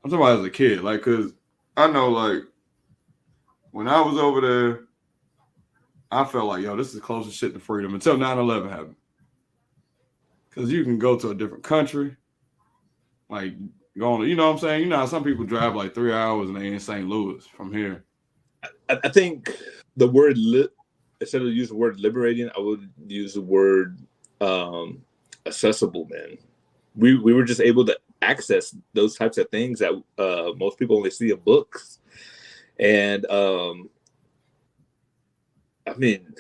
I'm talking about as a kid, like, cause I know, like, when I was over there, I felt like, yo, this is the closest shit to freedom until 9/11 happened. Cause you can go to a different country, like going, you know what I'm saying? You know how some people drive like 3 hours and they in St. Louis from here. I think the word instead of use the word liberating, I would use the word accessible, man. We were just able to access those types of things that most people only see in books. And I mean,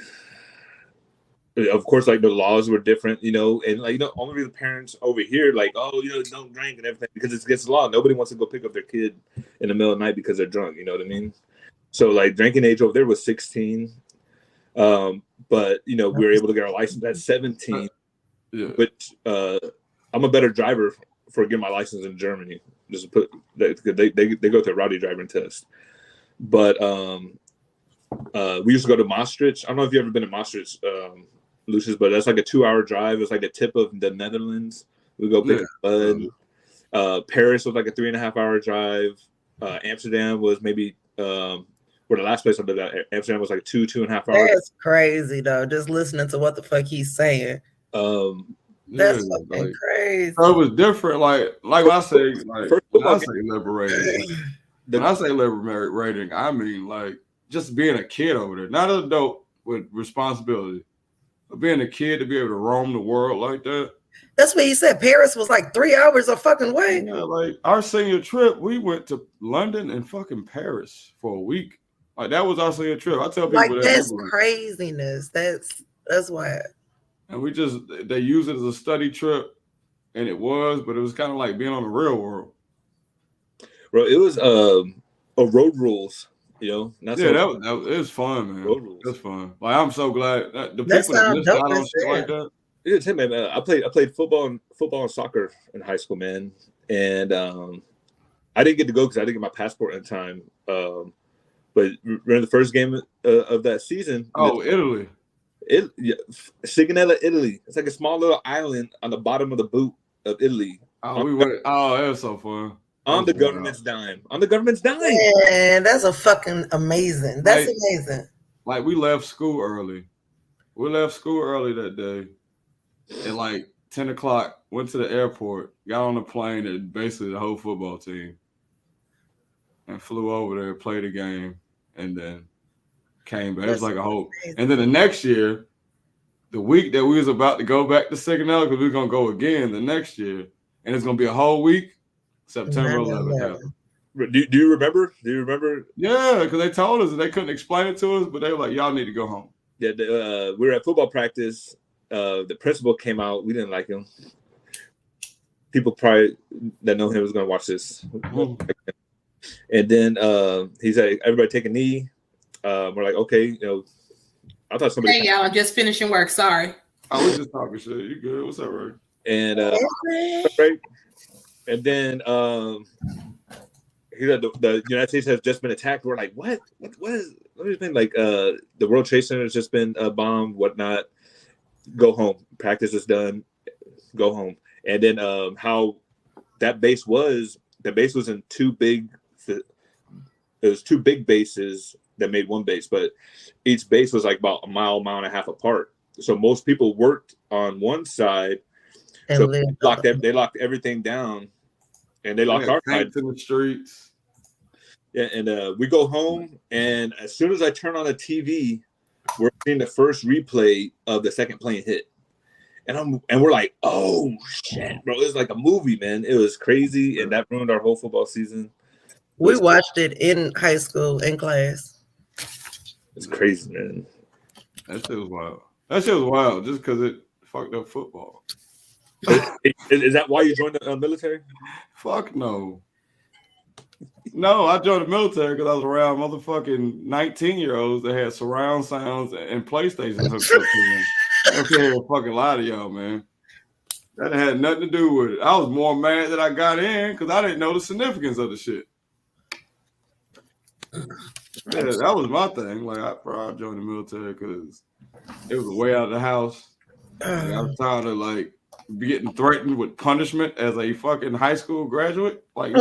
of course, like the laws were different, you know, and like, you know, only the parents over here, like, oh, you know, don't drink and everything because it's against the law. Nobody wants to go pick up their kid in the middle of the night because they're drunk. You know what I mean? So like drinking age over there was 16. But you know, we were able to get our license at 17, which I'm a better driver for getting my license in Germany. Just put they go through a rowdy driving test. But we used to go to Maastricht. I don't know if you've ever been to Maastricht, Lucious, but that's like a 2-hour drive. It's like the tip of the Netherlands. We go pick up bud. Paris was like a 3.5-hour drive. Amsterdam was maybe where the last place I lived at. Amsterdam was like 2.5 hours. That's crazy though. Just listening to what the fuck he's saying. That's fucking crazy. So it was different. Like when I say liberating, when I say liberating, I mean like just being a kid over there, not an adult with responsibility, but being a kid to be able to roam the world like that. That's what he said. Paris was like 3 hours a fucking way. Yeah, like our senior trip, we went to London and fucking Paris for a week. Like that was our senior trip. I tell people like that's craziness. That's why. And they use it as a study trip, and it was, but it was kind of like being on the real world. Bro, it was road rules. You know, it was fun, man. Road rules. It was fun. Like I'm so glad that the people that missed out on shit like that. Yeah, Tim, man, I played football and soccer in high school, man, and I didn't get to go because I didn't get my passport in time. But remember the first game of that season? Italy. Sigonella, Italy. It's like a small little island on the bottom of the boot of Italy. We went. Oh, that was so fun. On the government's dime. On the government's dime. Man, that's a fucking amazing. That's amazing. Like we left school early. We left school early that day. At like 10 o'clock, went to the airport, got on the plane and basically the whole football team. And flew over there, played a game, and then came back. It was like a whole. And then the next year, the week that we was about to go back to Sigonella, because we were going to go again the next year, and it's going to be a whole week, September 11th. Do you remember? Do you remember? Yeah, because they told us and they couldn't explain it to us, but they were like, y'all need to go home. Yeah, we were at football practice. The principal came out. We didn't like him. People probably that know him was going to watch this. And then he said, everybody take a knee. We're like, okay, you know, I thought somebody. Hey, y'all, I'm just finishing work. Sorry. I was just talking shit. You good? What's up, Ray? And right. And then he said the United States has just been attacked. We're like, what has been like? The World Trade Center has just been bombed, whatnot. Go home. Practice is done. Go home. And then how that base was. The base was in two big. It was two big bases that made one base, but each base was like about a mile and a half apart. So most people worked on one side. So they locked everything down, and they locked our side in the streets. Yeah, and we go home, and as soon as I turn on the TV, we're seeing the first replay of the second plane hit, and we're like, oh shit, bro! It was like a movie, man. It was crazy, and that ruined our whole football season. We watched it in high school in class. It's crazy, man. That shit was wild. That shit was wild just because it fucked up football. Is that why you joined the military? Fuck no. No, I joined the military because I was around motherfucking 19-year-olds that had surround sounds and PlayStation hooked up to them. I don't care to fucking lie to y'all, man. That had nothing to do with it. I was more mad that I got in because I didn't know the significance of the shit. Yeah, that was my thing. Like, I joined the military because it was a way out of the house. Like, I was tired of, like, getting threatened with punishment as a fucking high school graduate. Like,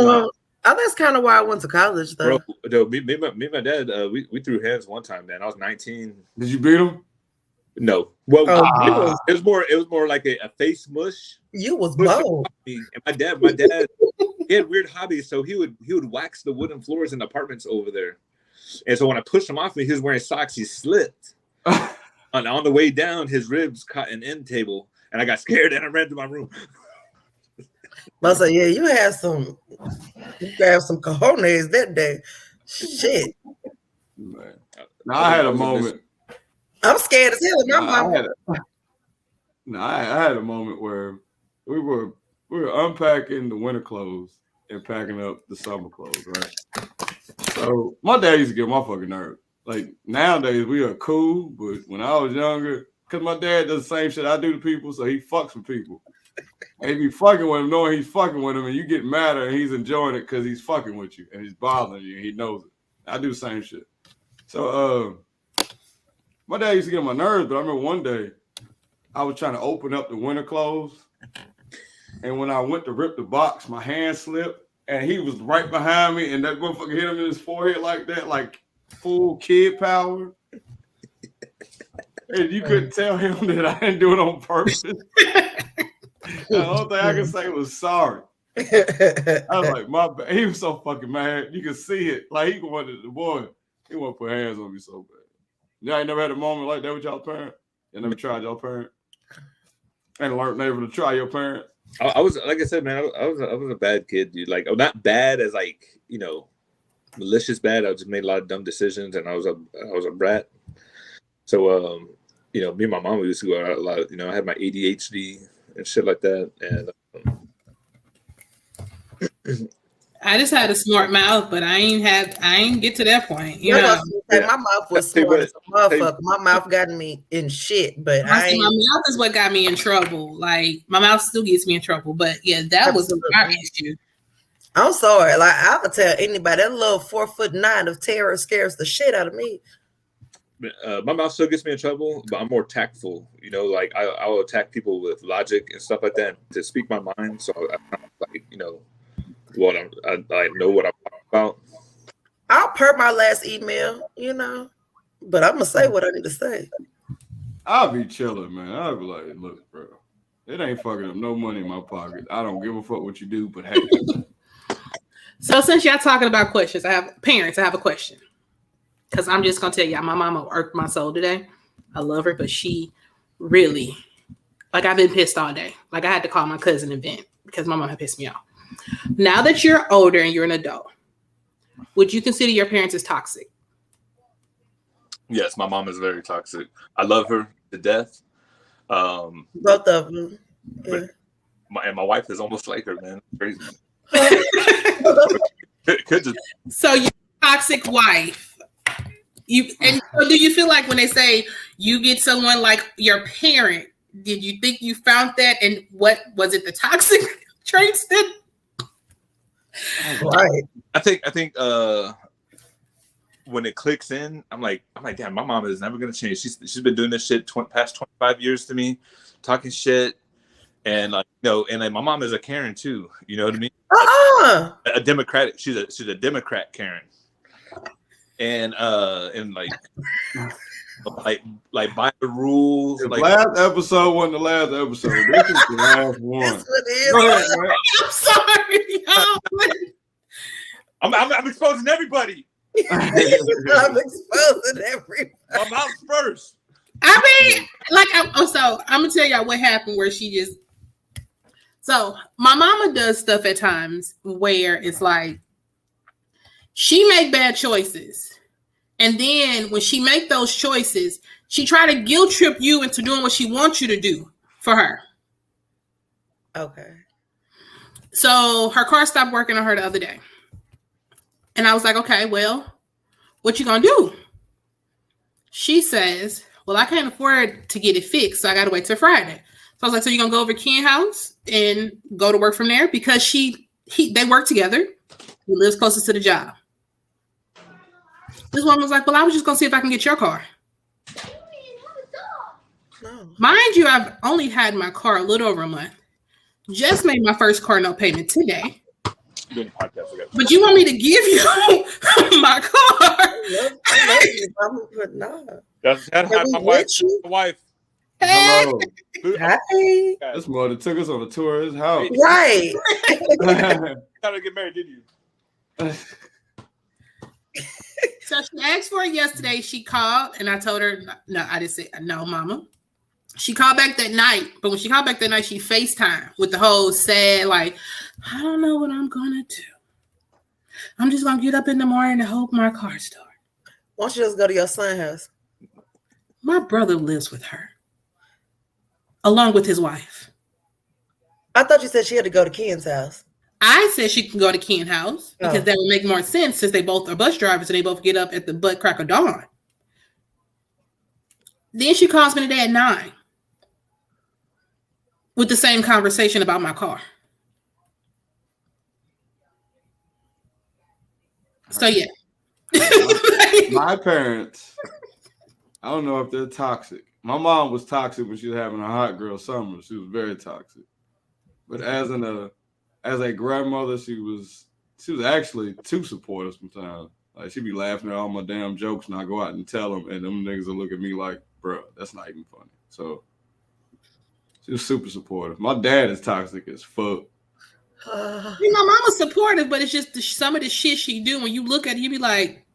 Oh, that's kind of why I went to college, though. Bro, me and my dad, we threw hands one time, man. I was 19. Did you beat him? No. Well, it was more like a face mush. You was bold. And my dad, he had weird hobbies, so he would wax the wooden floors in the apartments over there. And so when I pushed him off me, he was wearing socks. He slipped. On the way down, his ribs caught an end table, and I got scared and I ran to my room. I said, yeah, you have some cojones that day. Shit. Man. Now, I had a moment. I'm scared as hell. I had a moment where we were unpacking the winter clothes and packing up the summer clothes, right? So my dad used to get my fucking nerve. Like nowadays we are cool, but when I was younger, because my dad does the same shit I do to people, so he fucks with people. And if you fucking with him, knowing he's fucking with him, and you get madder and he's enjoying it because he's fucking with you and he's bothering you and he knows it. I do the same shit. So my dad used to get on my nerves, but I remember one day I was trying to open up the winter clothes, and when I went to rip the box, my hand slipped, and he was right behind me, and that motherfucker hit him in his forehead like that, like full kid power. And you couldn't tell him that I didn't do it on purpose. The only thing I could say was sorry. I was like, my bad. He was so fucking mad. You could see it. Like he wanted to put hands on me so bad. Y'all ain't never had a moment like that with y'all parent? You never tried your parent? And learned never to try your parent? I was, like I said, man, I was a bad kid, dude. Like, I'm not bad as like, malicious bad. I just made a lot of dumb decisions, and I was a brat. So, me and my mom used to go out a lot. I had my ADHD and shit like that, and I just had a smart mouth, but I ain't get to that point. My mouth was smart as a motherfucker. My mouth got me in shit, but my mouth is what got me in trouble. Like my mouth still gets me in trouble, but yeah, that was my issue. I'm sorry. Like I would tell anybody that little 4'9" of terror scares the shit out of me. My mouth still gets me in trouble, but I'm more tactful. Like I will attack people with logic and stuff like that to speak my mind. So I know what I'm talking about. I'll per my last email, but I'm gonna say what I need to say. I'll be chilling, man. I'll be like, look, bro, it ain't fucking up no money in my pocket. I don't give a fuck what you do, but hey. So since y'all talking about questions, I have a question. Because I'm just gonna tell y'all, my mama irked my soul today. I love her, but she really, like, I've been pissed all day. Like I had to call my cousin and vent because my mom had pissed me off. Now that you're older and you're an adult, would you consider your parents as toxic? Yes, my mom is very toxic. I love her to death. Both of them. Yeah. My wife is almost like her, man. Crazy. So your toxic wife. So do you feel like when they say you get someone like your parent, did you think you found that, and what was it, the toxic traits that? Right. I think when it clicks in, I'm like, damn, my mom is never gonna change. She's been doing this shit past 25 years to me, talking shit, and my mom is a Karen too. You know what I mean? A Democratic. She's a Democrat Karen. And like by the rules. The like last episode wasn't the last episode. This is the last one. Go ahead, I'm sorry. I'm exposing everybody. I'm exposing everybody. My mouth's first. I mean, so I'm gonna tell y'all what happened where she just. So my mama does stuff at times where it's like she make bad choices, and then when she make those choices, she try to guilt trip you into doing what she wants you to do for her. Okay. So her car stopped working on her the other day, and I was like, okay, well, what you gonna do? She says, well, I can't afford to get it fixed, so I gotta wait till Friday. So I was like, so you gonna go over to Ken's house and go to work from there? Because they work together. He lives closest to the job. This woman was like, well, I was just gonna see if I can get your car. No. Mind you, I've only had my car a little over a month. Just made my first car note payment today. doing the podcast. But you want me to give you my car? I love you, Mama, but nah. That's my wife. Hello. Hi. This mother took us on a tour of his house. Right. Gotta get married, did you? So she asked for it yesterday. She called, and I told her, no, I didn't say no, Mama. She called back that night, but when she called back that night, she FaceTime with the whole sad, like, I don't know what I'm gonna do. I'm just gonna get up in the morning and hope my car starts. Why don't you just go to your son's house? My brother lives with her, along with his wife. I thought you said she had to go to Ken's house. I said she can go to Ken's house because that would make more sense since they both are bus drivers and they both get up at the butt crack of dawn. Then she calls me today at 9 with the same conversation about my car. So yeah. My parents, I don't know if they're toxic. My mom was toxic when she was having a hot girl summer. She was very toxic. But as a grandmother, she was actually too supportive sometimes. Like she'd be laughing at all my damn jokes, and I go out and tell them, and them niggas will look at me like, bro, that's not even funny. So she was super supportive. My dad is toxic as fuck. You know, mama's supportive, but it's just some of the shit she do. When you look at it, you be like,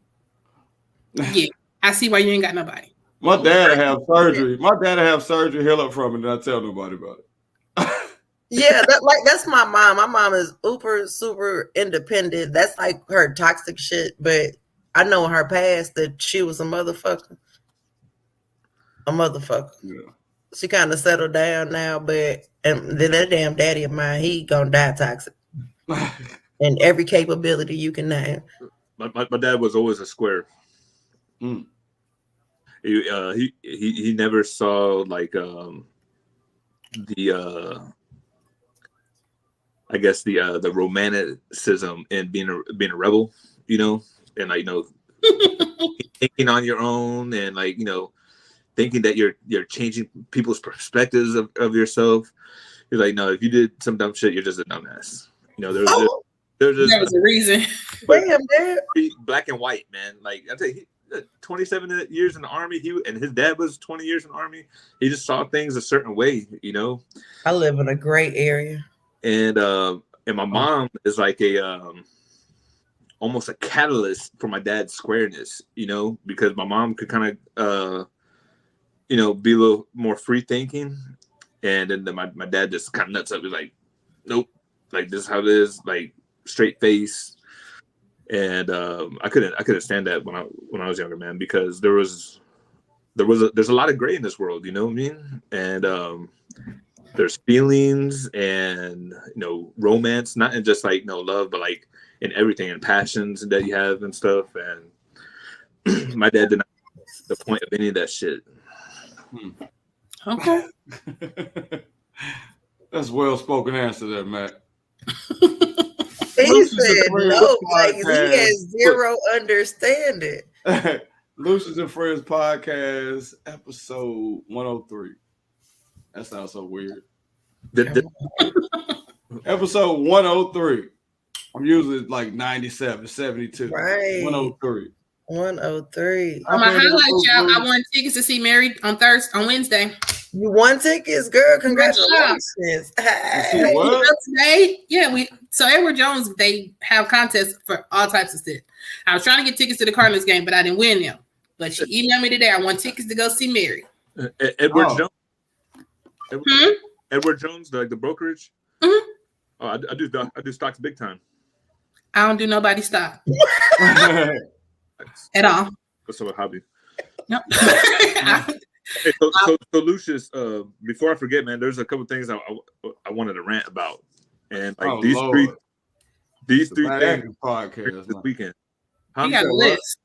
yeah, I see why you ain't got nobody. My dad have surgery. My dad have surgery, heal up from it, and I tell nobody about it. Yeah, that's my mom. My mom is super independent. That's like her toxic shit. But I know in her past that she was a motherfucker. Yeah. She kind of settled down now, and then that damn daddy of mine, he gonna die toxic. And every capability you can name. My dad was always a square. Mm. He never saw like I guess the romanticism in being a rebel, you know, and like, you know, thinking on your own and like, you know, thinking that you're changing people's perspectives of yourself. You're like, no, if you did some dumb shit, you're just a dumbass. You know, there's just there was a reason. Damn, man. Black and white, man. Like I tell you, 27 years in the army, and his dad was 20 years in the army. He just saw things a certain way, you know. I live in a gray area. And my mom is like almost a catalyst for my dad's squareness, you know, because my mom could kind of you know, be a little more free thinking, and then my dad just kind of nuts up. He's like, nope, like this is how it is, like straight face. And I couldn't stand that when I was younger, man, because there's a lot of gray in this world, you know what I mean? And there's feelings and, you know, romance, not in just like, no love, but like in everything and passions that you have and stuff. And my dad did not the point of any of that shit. Okay. That's well-spoken answer there, Matt. He said no, like he has zero understanding. Lucious and Friendz podcast, episode 103. That sounds so weird. Episode 103. I'm usually like 97, 72. Right. 103. 103. On my highlight, y'all, I won tickets to see Mary on Wednesday. You won tickets, girl. Congratulations. Hey. What? Today, yeah, so Edward Jones, they have contests for all types of stuff. I was trying to get tickets to the Cardinals game, but I didn't win them. But she emailed me today. I won tickets to go see Mary. Edward Jones. Edward Jones, the brokerage. Mm-hmm. Oh, I do stocks big time. I don't do nobody stock at all. That's a hobby. Nope. Hey, so Lucious, before I forget, man, there's a couple things I wanted to rant about, and like these three things podcast this weekend. You got a list.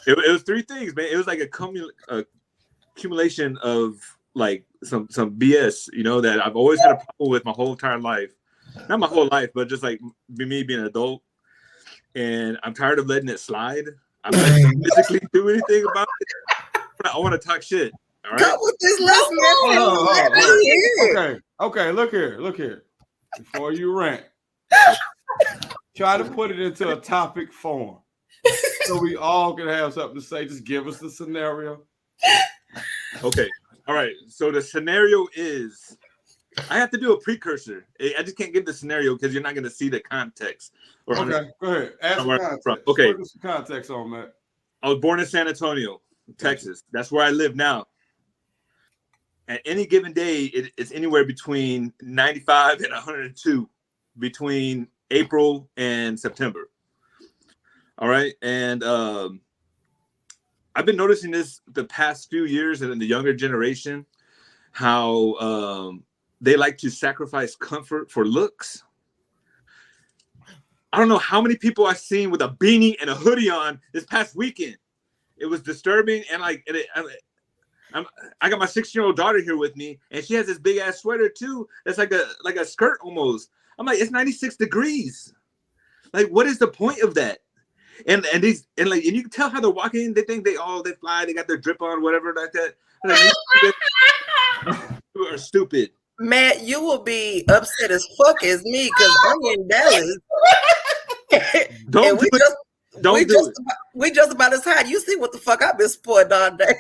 It was three things, man. It was like a accumulation of like some BS, you know, that I've always had a problem with my whole entire life. Not my whole life, but just like me being an adult, and I'm tired of letting it slide. I'm not physically do anything about it. I want to talk shit. All right. Come with this list, Okay. Look here. Before you rant, Try to put it into a topic form so we all can have something to say. Just give us the scenario. Okay. All right. So the scenario is I have to do a precursor. I just can't give the scenario because you're not going to see the context. Okay, go ahead. Add some context. Okay. Put some context on that. I was born in San Antonio, Texas. That's where I live now. At any given day, it's anywhere between 95 and 102 between April and September. All right. And I've been noticing this the past few years and in the younger generation, how they like to sacrifice comfort for looks. I don't know how many people I've seen with a beanie and a hoodie on this past weekend. It was disturbing. And I got my 6-year-old daughter here with me, and she has this big ass sweater too. That's like a skirt almost. I'm like, it's 96 degrees. Like, what is the point of that? And you can tell how they're walking. They think they fly. They got their drip on, whatever like that. You are stupid. Matt, you will be upset as fuck as me because I'm in Dallas. We just about as hot. You see what the fuck I've been spoiled all day.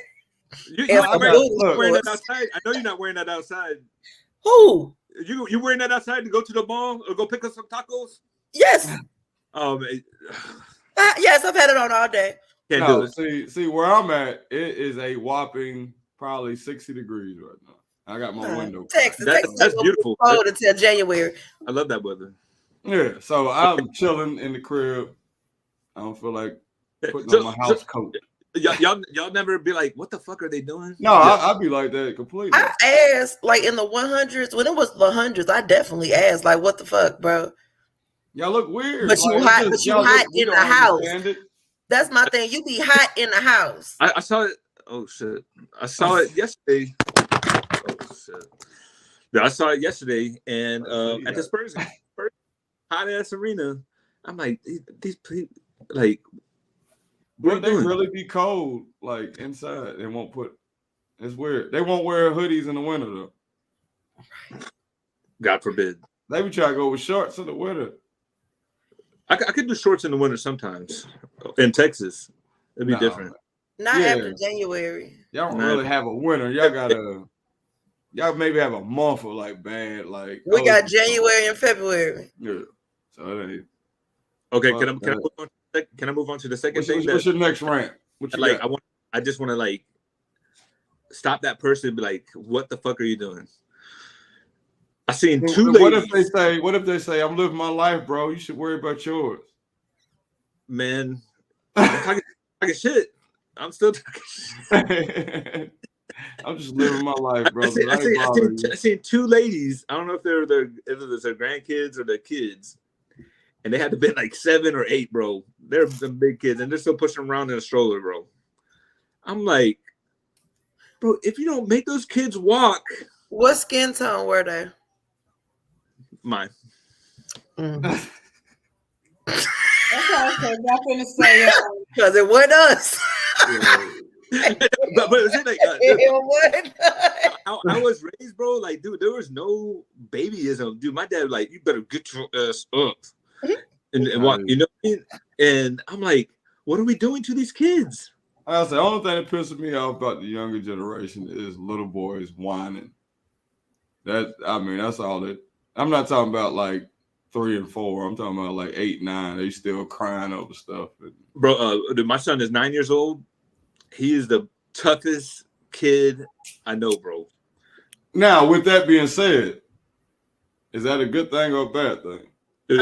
You're not wearing that outside. I know you're not wearing that outside. Who? You wearing that outside to go to the mall or go pick up some tacos? Yes. Yes, I've had it on all day. Can't do it. See where I'm at. It is a whopping probably 60 degrees right now. I got my window. Texas that's beautiful. Cold until January. I love that weather. Yeah, so I'm chilling in the crib. I don't feel like putting on my house coat. Y'all never be like, what the fuck are they doing? No, I'd be like that completely. I asked, like in the 100s, when it was the hundreds, I definitely asked, like, what the fuck, bro? Y'all look weird. But you hot in the house. That's my thing. You be hot in the house. I saw it. Oh shit! I saw it yesterday. Oh shit! Yeah, I saw it yesterday, and at the Spurs hot ass arena. I'm like, these people, like, would they really be cold, like inside? They won't put. It's weird. They won't wear hoodies in the winter though. God forbid. They be trying to go with shorts in the winter. I could do shorts in the winter sometimes. In Texas, it'd be different. Not after January. Y'all don't really have a winter. Y'all maybe have a month of like bad, like we got January and February. Yeah. So it ain't. Okay, can I move on to the second thing? What's your next rant? I just want to like stop that person and be like, what the fuck are you doing? I seen two ladies. What if they say, I'm living my life, bro? You should worry about yours. Man, I'm talking shit. I'm still talking shit. I'm just living my life, bro. I seen two ladies. I don't know if they're their grandkids or their kids, and they had to be like 7 or 8, bro. They're the big kids, and they're still pushing them around in a stroller, bro. I'm like, bro, if you don't make those kids walk. What skin tone were they? Mine. That's what I was going to say. Because it wasn't us. but is it like I was raised, bro? Like, dude, there was no babyism, dude. My dad, like, you better get your ass up and walk. You know what I mean? And I'm like, what are we doing to these kids? I was the only thing that pisses me off about the younger generation is little boys whining. That's all that. I'm not talking about like 3 and 4. I'm talking about like 8, 9. They still crying over stuff. Bro, my son is 9 years old. He is the toughest kid I know, bro. Now, with that being said, is that a good thing or a bad thing? Dude,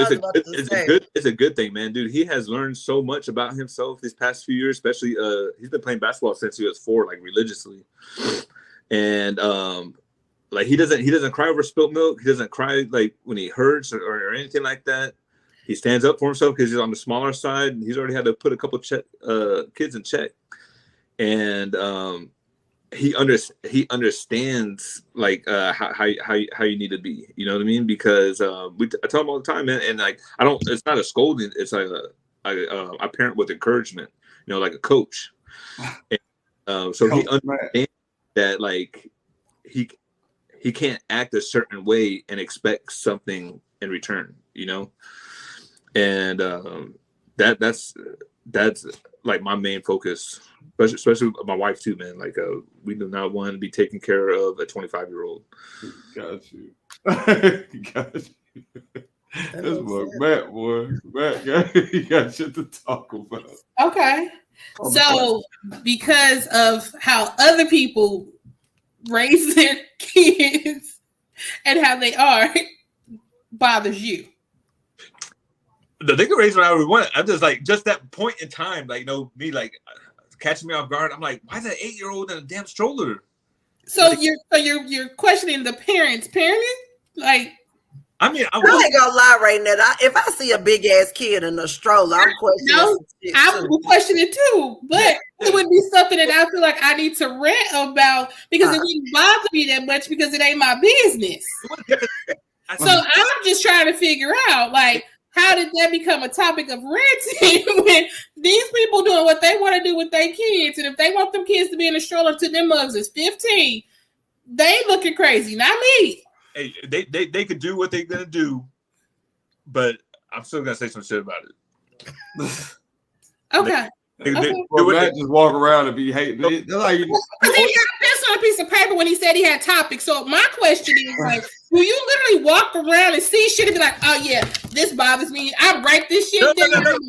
it's a good thing, man. Dude, he has learned so much about himself these past few years, especially he's been playing basketball since he was 4, like religiously. And like he doesn't cry over spilt milk. He doesn't cry like when he hurts or anything like that. He stands up for himself because he's on the smaller side, and he's already had to put a couple kids in check. And he understands like how you need to be. You know what I mean? Because I tell him all the time, man. And like it's not a scolding. It's like a parent with encouragement. You know, like a coach. And, so he understands that like he can't act a certain way and expect something in return, you know? and that's like my main focus, especially my wife too, man. Like we do not want to be taking care of a 25-year-old. Got you. Got you. This boy, Matt, he got shit to talk about. Okay. So, because of how other people raise their kids and how they are, bothers you. They can raise whatever we want. I'm just like, just that point in time, like, me like catching me off guard. I'm like, why is that 8-year-old in a damn stroller? So you're questioning the parents parenting? Like, I mean, I ain't gonna lie right now. If I see a big ass kid in a stroller, I'm questioning. No, I would question it too, but it would be something that I feel like I need to rant about because it wouldn't bother me that much because it ain't my business. So I'm just trying to figure out, like, how did that become a topic of ranting when these people doing what they want to do with their kids, and if they want them kids to be in a stroller to them mugs is 15, they ain't looking crazy, not me. Hey, they could do what they're gonna do, but I'm still gonna say some shit about it. Okay. Matt just walk around and be hating it. They're like, because he got a pencil on a piece of paper when he said he had topics. So my question is, like, do you literally walk around and see shit and be like, oh yeah, this bothers me. I write this shit down.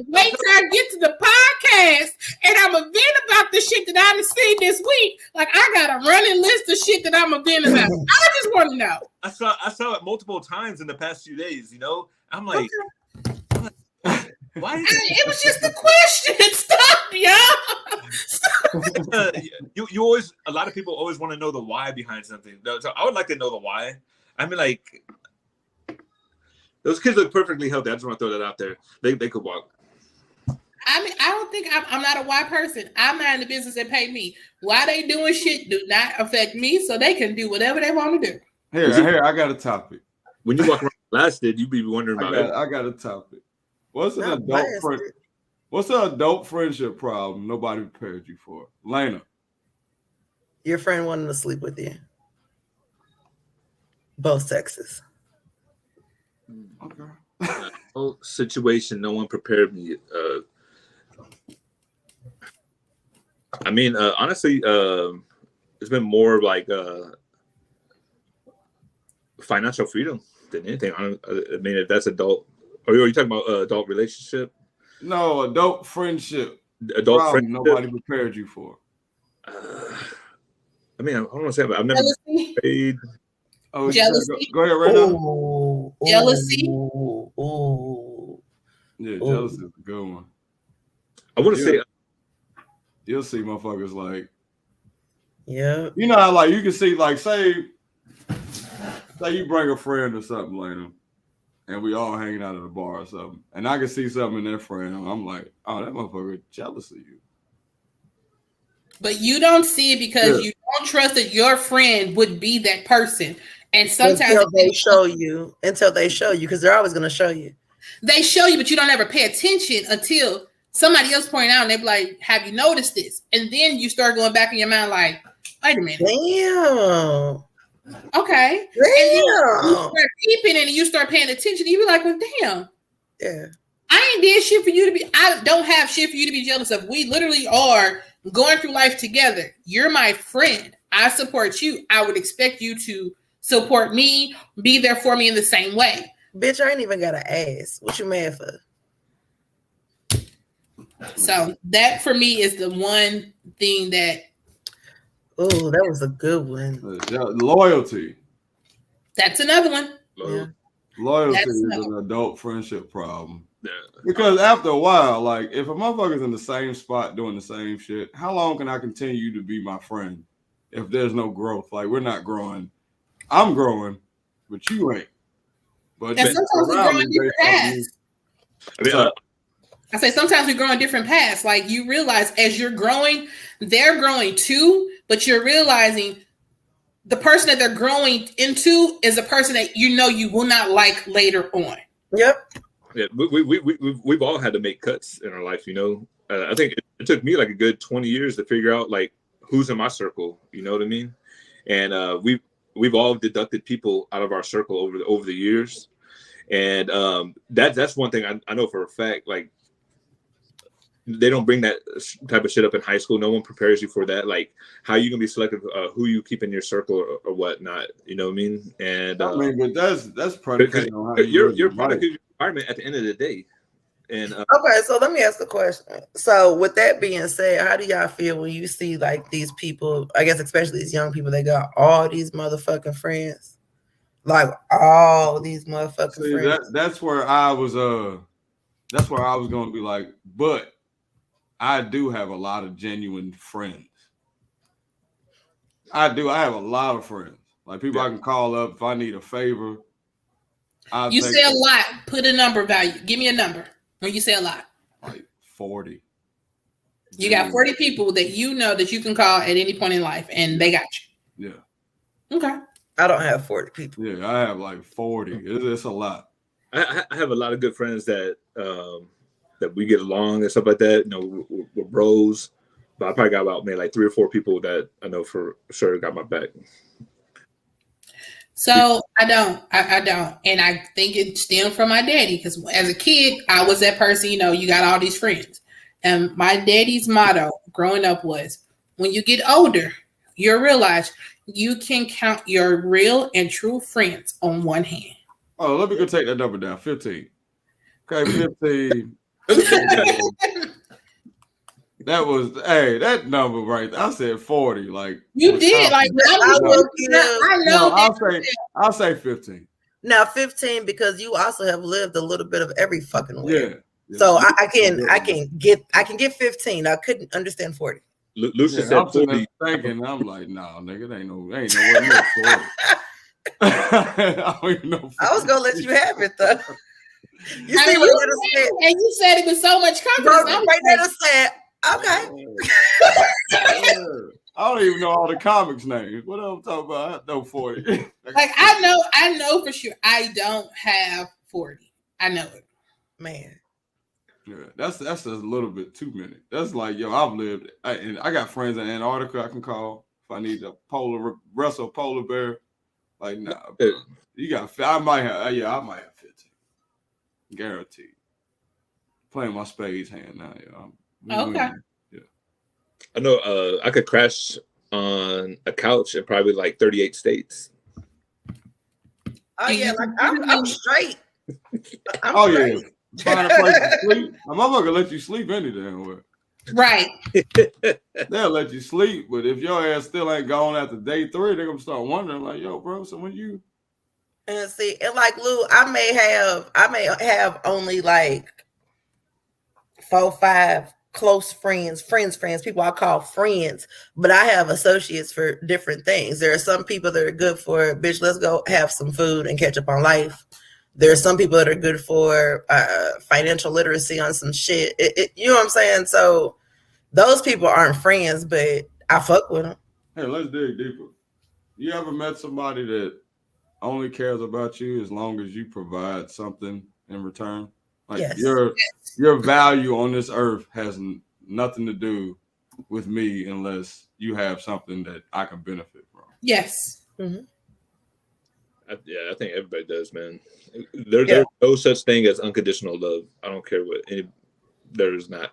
Wait till I get to the podcast and I'm a vent about the shit that I done seen this week. Like, I got a running list of shit that I'm a vent about. I just want to know. I saw it multiple times in the past few days. I'm like, why? It was just a question. Stop, y'all. Stop. You always, a lot of people always want to know the why behind something. So I would like to know the why. I mean, like, those kids look perfectly healthy. I just want to throw that out there. They could walk. I mean, I don't think I'm not a why person. I'm not in the business that pay me. Why they doing shit do not affect me, so they can do whatever they want to do. Here, I got a topic. When you walk around blasted, you be wondering about it. I got a topic. What's an adult friendship problem nobody prepared you for? Lena. Your friend wanting to sleep with you. Both sexes. Okay. Whole situation, no one prepared me. I mean, honestly, it's been more like financial freedom than anything. I mean, if that's adult. Are you talking about adult relationship? No, adult friendship. Adult friendship. Nobody prepared you for. I mean, I don't want to say, but I've never paid. Oh, jealousy. Go ahead, right now. Jealousy. Yeah, jealousy is a good one. I want to say. You'll see motherfuckers like. Yeah. You know how, like, you can see, like, say you bring a friend or something, Lena, and we all hanging out at a bar or something, and I can see something in their friend, and I'm like, oh, that motherfucker jealous of you. But you don't see it because you don't trust that your friend would be that person. And sometimes until they show you, because they're always going to show you. They show you, but you don't ever pay attention until somebody else point out and they be like, have you noticed this? And then you start going back in your mind like, wait a minute. Damn. Okay. Damn. And you start keeping it and you start paying attention. You be like, well, damn. Yeah. I ain't did shit for you to be, I don't have shit for you to be jealous of. We literally are going through life together. You're my friend. I support you. I would expect you to support me, be there for me in the same way. Bitch, I ain't even got to ask. What you mad for? So that for me is the one thing that. Oh, that was a good one. Loyalty. That's another one. Yeah. Loyalty is an adult friendship problem. Yeah. Because after a while, like, if a motherfucker's in the same spot doing the same shit, how long can I continue to be my friend if there's no growth? Like, we're not growing. I'm growing, but you ain't. But and sometimes we grow in different paths. I say sometimes we grow in different paths. Like, you realize as you're growing, they're growing too, but you're realizing the person that they're growing into is a person that you know you will not like later on. Yep. Yeah, we've all had to make cuts in our life, you know. I think it took me like a good 20 years to figure out like who's in my circle, you know what I mean? And we've all deducted people out of our circle over the years, And that's one thing I know for a fact. Like, they don't bring that type of shit up in high school. No one prepares you for that. Like, how you gonna be selective who you keep in your circle or whatnot. You know what I mean? And I mean, but that's predicated on how you're product of your environment at the end of the day. And okay, so let me ask the question. So with that being said, how do y'all feel when you see like these people, I guess especially these young people, they got all these motherfucking friends? Like all these motherfucking friends. That's where I was gonna be like, but I do have a lot of genuine friends. I have a lot of friends. Like people I can call up if I need a favor. You say a lot. Put a number value. Give me a number when you say a lot. Like 40. You got 40 people that you know that you can call at any point in life, and they got you. Yeah. Okay. I don't have 40 people. Yeah, I have like 40. It's a lot. I have a lot of good friends that that we get along and stuff like that. You know, we're bros. But I probably got about maybe like 3 or 4 people that I know for sure got my back. So I don't, and I think it stemmed from my daddy because as a kid, I was that person. You know, you got all these friends, and my daddy's motto growing up was, "When you get older, you'll realize you can count your real and true friends on one hand." Oh, let me go take that number down. 15. Okay, 15. That number right there. I said 40. Like you did. Like I'll say 15. Now 15 because you also have lived a little bit of every fucking way. Yeah. So I can get 15. I couldn't understand 40. Lucious said 40. Thinking, I'm like, nah, nigga, ain't nowhere near 40. I don't even know. I was gonna let you have it though. You see what you said, and you said it with so much confidence. Right there to say, okay. I don't even know all the comics names. What I'm talking about? I know 40. Like I know for sure I don't have 40. I know it. Man. Yeah, that's a little bit too many. That's like, yo, I've lived, and I got friends in Antarctica I can call if I need to wrestle a polar bear. Like, nah, bro. You got. I might have 15, guaranteed. Playing my spades hand now, yo. Okay. Yeah. I know. I could crash on a couch in probably like 38 states. Oh yeah, like I'm straight. I'm straight. Find a place to sleep. My motherfucker let you sleep any damn way. Right. They'll let you sleep, but if your ass still ain't gone after day 3, they're gonna start wondering, like, yo, bro, so when you and see, and like Lou, I may have only like 4, 5 close friends, people I call friends, but I have associates for different things. There are some people that are good for, bitch, let's go have some food and catch up on life. There are some people that are good for financial literacy on some shit. You know what I'm saying? So those people aren't friends, but I fuck with them. Hey, let's dig deeper. You ever met somebody that only cares about you as long as you provide something in return? Like yes. Your value on this earth has nothing to do with me unless you have something that I can benefit from. Yes. Mm-hmm. I think everybody does, man. There's no such thing as unconditional love. I don't care what there is not.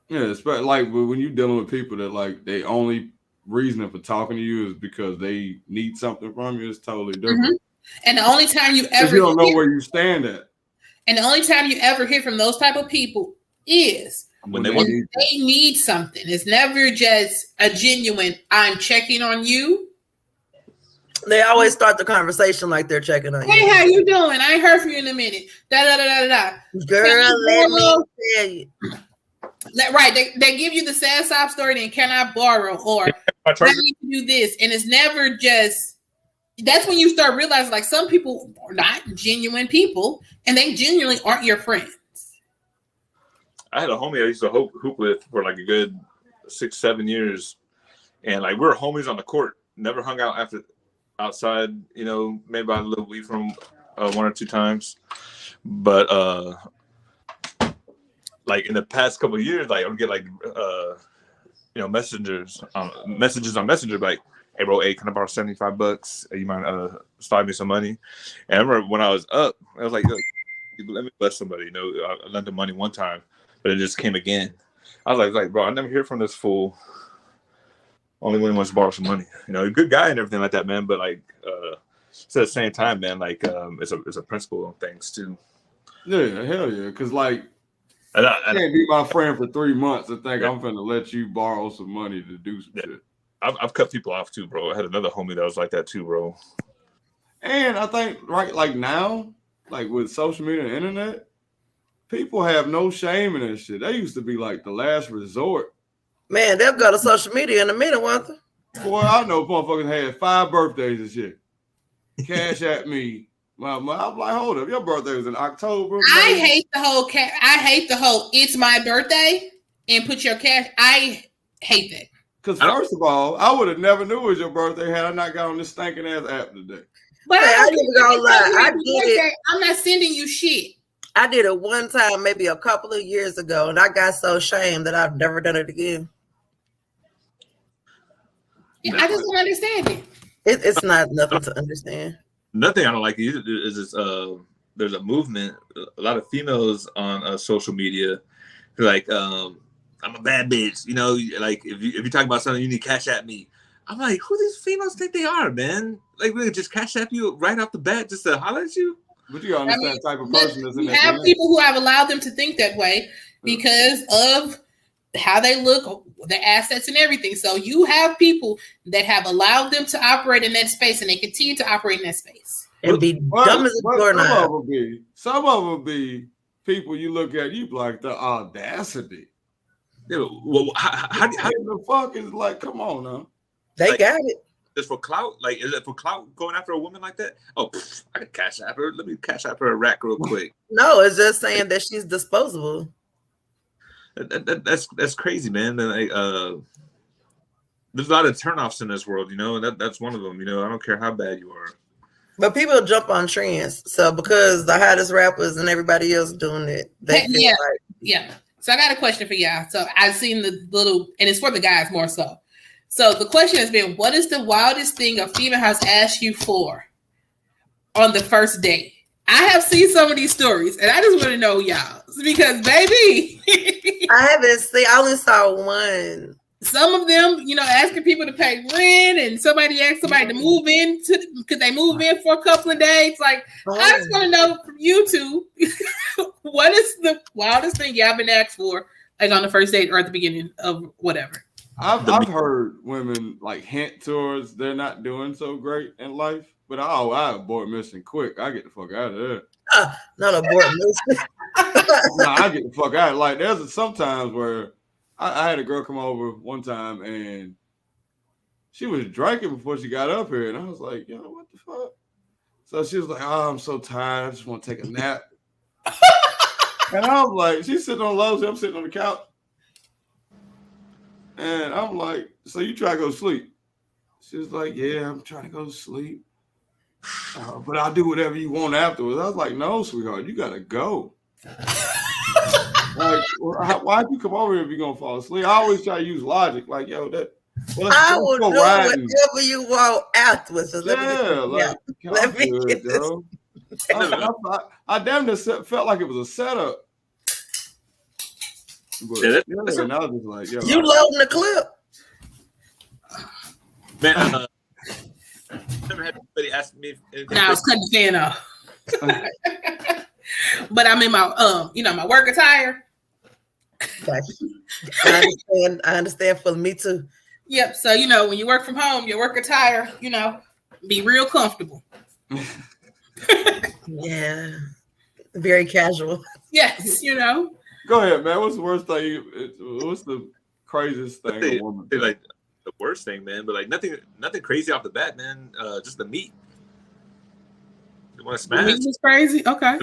Yeah, it's like when you're dealing with people that like they only reason for talking to you is because they need something from you. It's totally different. Mm-hmm. And the only time you don't know where you stand at. And the only time you ever hear from those type of people is when they need something. It's never just a genuine, I'm checking on you. They always start the conversation like they're checking on you. Hey, how you doing? I ain't heard from you in a minute. Da da da da da. Girl, let me tell you. Right, they give you the sad sob story. Then can I borrow or I need to do this? And it's never just. That's when you start realizing like some people are not genuine people, and they genuinely aren't your friends. I had a homie I used to hoop with for like a good 6-7 years, and like we were homies on the court. Never hung out outside, you know, maybe about a little weed from 1 or 2 times. But like in the past couple of years, like I would get like messages on Messenger, like, hey bro, hey, can I borrow $75? You mind slide me some money? And I remember when I was up, I was like, yo, let me bless somebody. You know, I lent him money one time, but it just came again. I was like, bro, I never hear from this fool. Only when he wants to borrow some money. You know, a good guy and everything like that, man. But like, it's at the same time, man. Like, it's a principle on things too. Yeah, hell yeah. Because like, And you can't be my friend for 3 months and think Yeah. I'm finna let you borrow some money to do some shit. I've cut people off too, bro. I had another homie that was like that too, bro. And I think right like now, like with social media and internet, people have no shame in that shit. They used to be like the last resort. Man, they'll go to social media in a minute, won't they? Boy, I know motherfuckers had 5 birthdays and shit. Cash at me. I'm like, hold up, your birthday was in October. I hate the whole it's my birthday and put your cash. I hate that. Because first of all, I would have never knew it was your birthday had I not got on this stinking ass app today. But Hey, I ain't even gonna lie, I did it. I'm not sending you shit. I did it one time, maybe a couple of years ago, and I got so ashamed that I've never done it again. I just don't understand it. It's not nothing to understand. Nothing I don't like either is this. There's a movement. A lot of females on social media, like, I'm a bad bitch. You know, like if you talk about something, you need cash at me. I'm like, who these females think they are, man? Like, we just cash at you right off the bat just to holler at you. But you gotta understand the type of person that's in You that. have people who have allowed them to think that way because of how they look, the assets and everything. So you have people that have allowed them to operate in that space, and they continue to operate in that space And be dumb as a doorknob. Some of them be people you look at, you be like the audacity. Yeah, well, how the fuck is like? Come on now. They like, got it. Just for clout? Like, is it for clout going after a woman like that? Oh, I can cash app her. Let me cash app her a rack real quick. No, it's just saying that she's disposable. That's crazy, man. Like, there's a lot of turnoffs in this world, you know, and that's one of them. You know, I don't care how bad you are. But people jump on trends. So because the hottest rappers and everybody else doing it, they feel like. Yeah. So I got a question for y'all. So I've seen the little, and it's for the guys more so. So the question has been, what is the wildest thing a female has asked you for on the first date? I have seen some of these stories, and I just want to know y'all because, baby, I haven't seen. I only saw one. Some of them, you know, asking people to pay rent, and somebody asked somebody to move in. Could they move in for a couple of days? Like, I just want to know from you two, what is the wildest thing y'all been asked for, like on the first date or at the beginning of whatever? I've heard women like hint towards they're not doing so great in life, but I abort mission quick. I get the fuck out of there. Not abort mission. No, I get the fuck out. Like there's sometimes where I had a girl come over one time and she was drinking before she got up here, and I was like, yo, what the fuck? So she was like, oh, I'm so tired. I just want to take a nap. And I'm like, she's sitting on the lounge, I'm sitting on the couch. And I'm like, so you try to go to sleep? She was like, yeah, I'm trying to go to sleep. But I'll do whatever you want afterwards. I was like, no, sweetheart, you got to go. Like, why'd you come over here if you're going to fall asleep? I always try to use logic. Like, yo, I will do whatever you want afterwards. So let me get this. I damn near felt like it was a setup. But, and I was just like, yo, you loading the clip. Man, never had anybody ask me anything. Now I was cutting the fan off. But I'm in my my work attire. I understand for me too. Yep. So when you work from home, your work attire, be real comfortable. Yeah. Very casual. Yes, Go ahead, man. What's the worst thing? What's the craziest thing a woman? Like the worst thing, man. But like nothing crazy off the bat, man. Just the meat. You want to smash? The meat is crazy. Okay.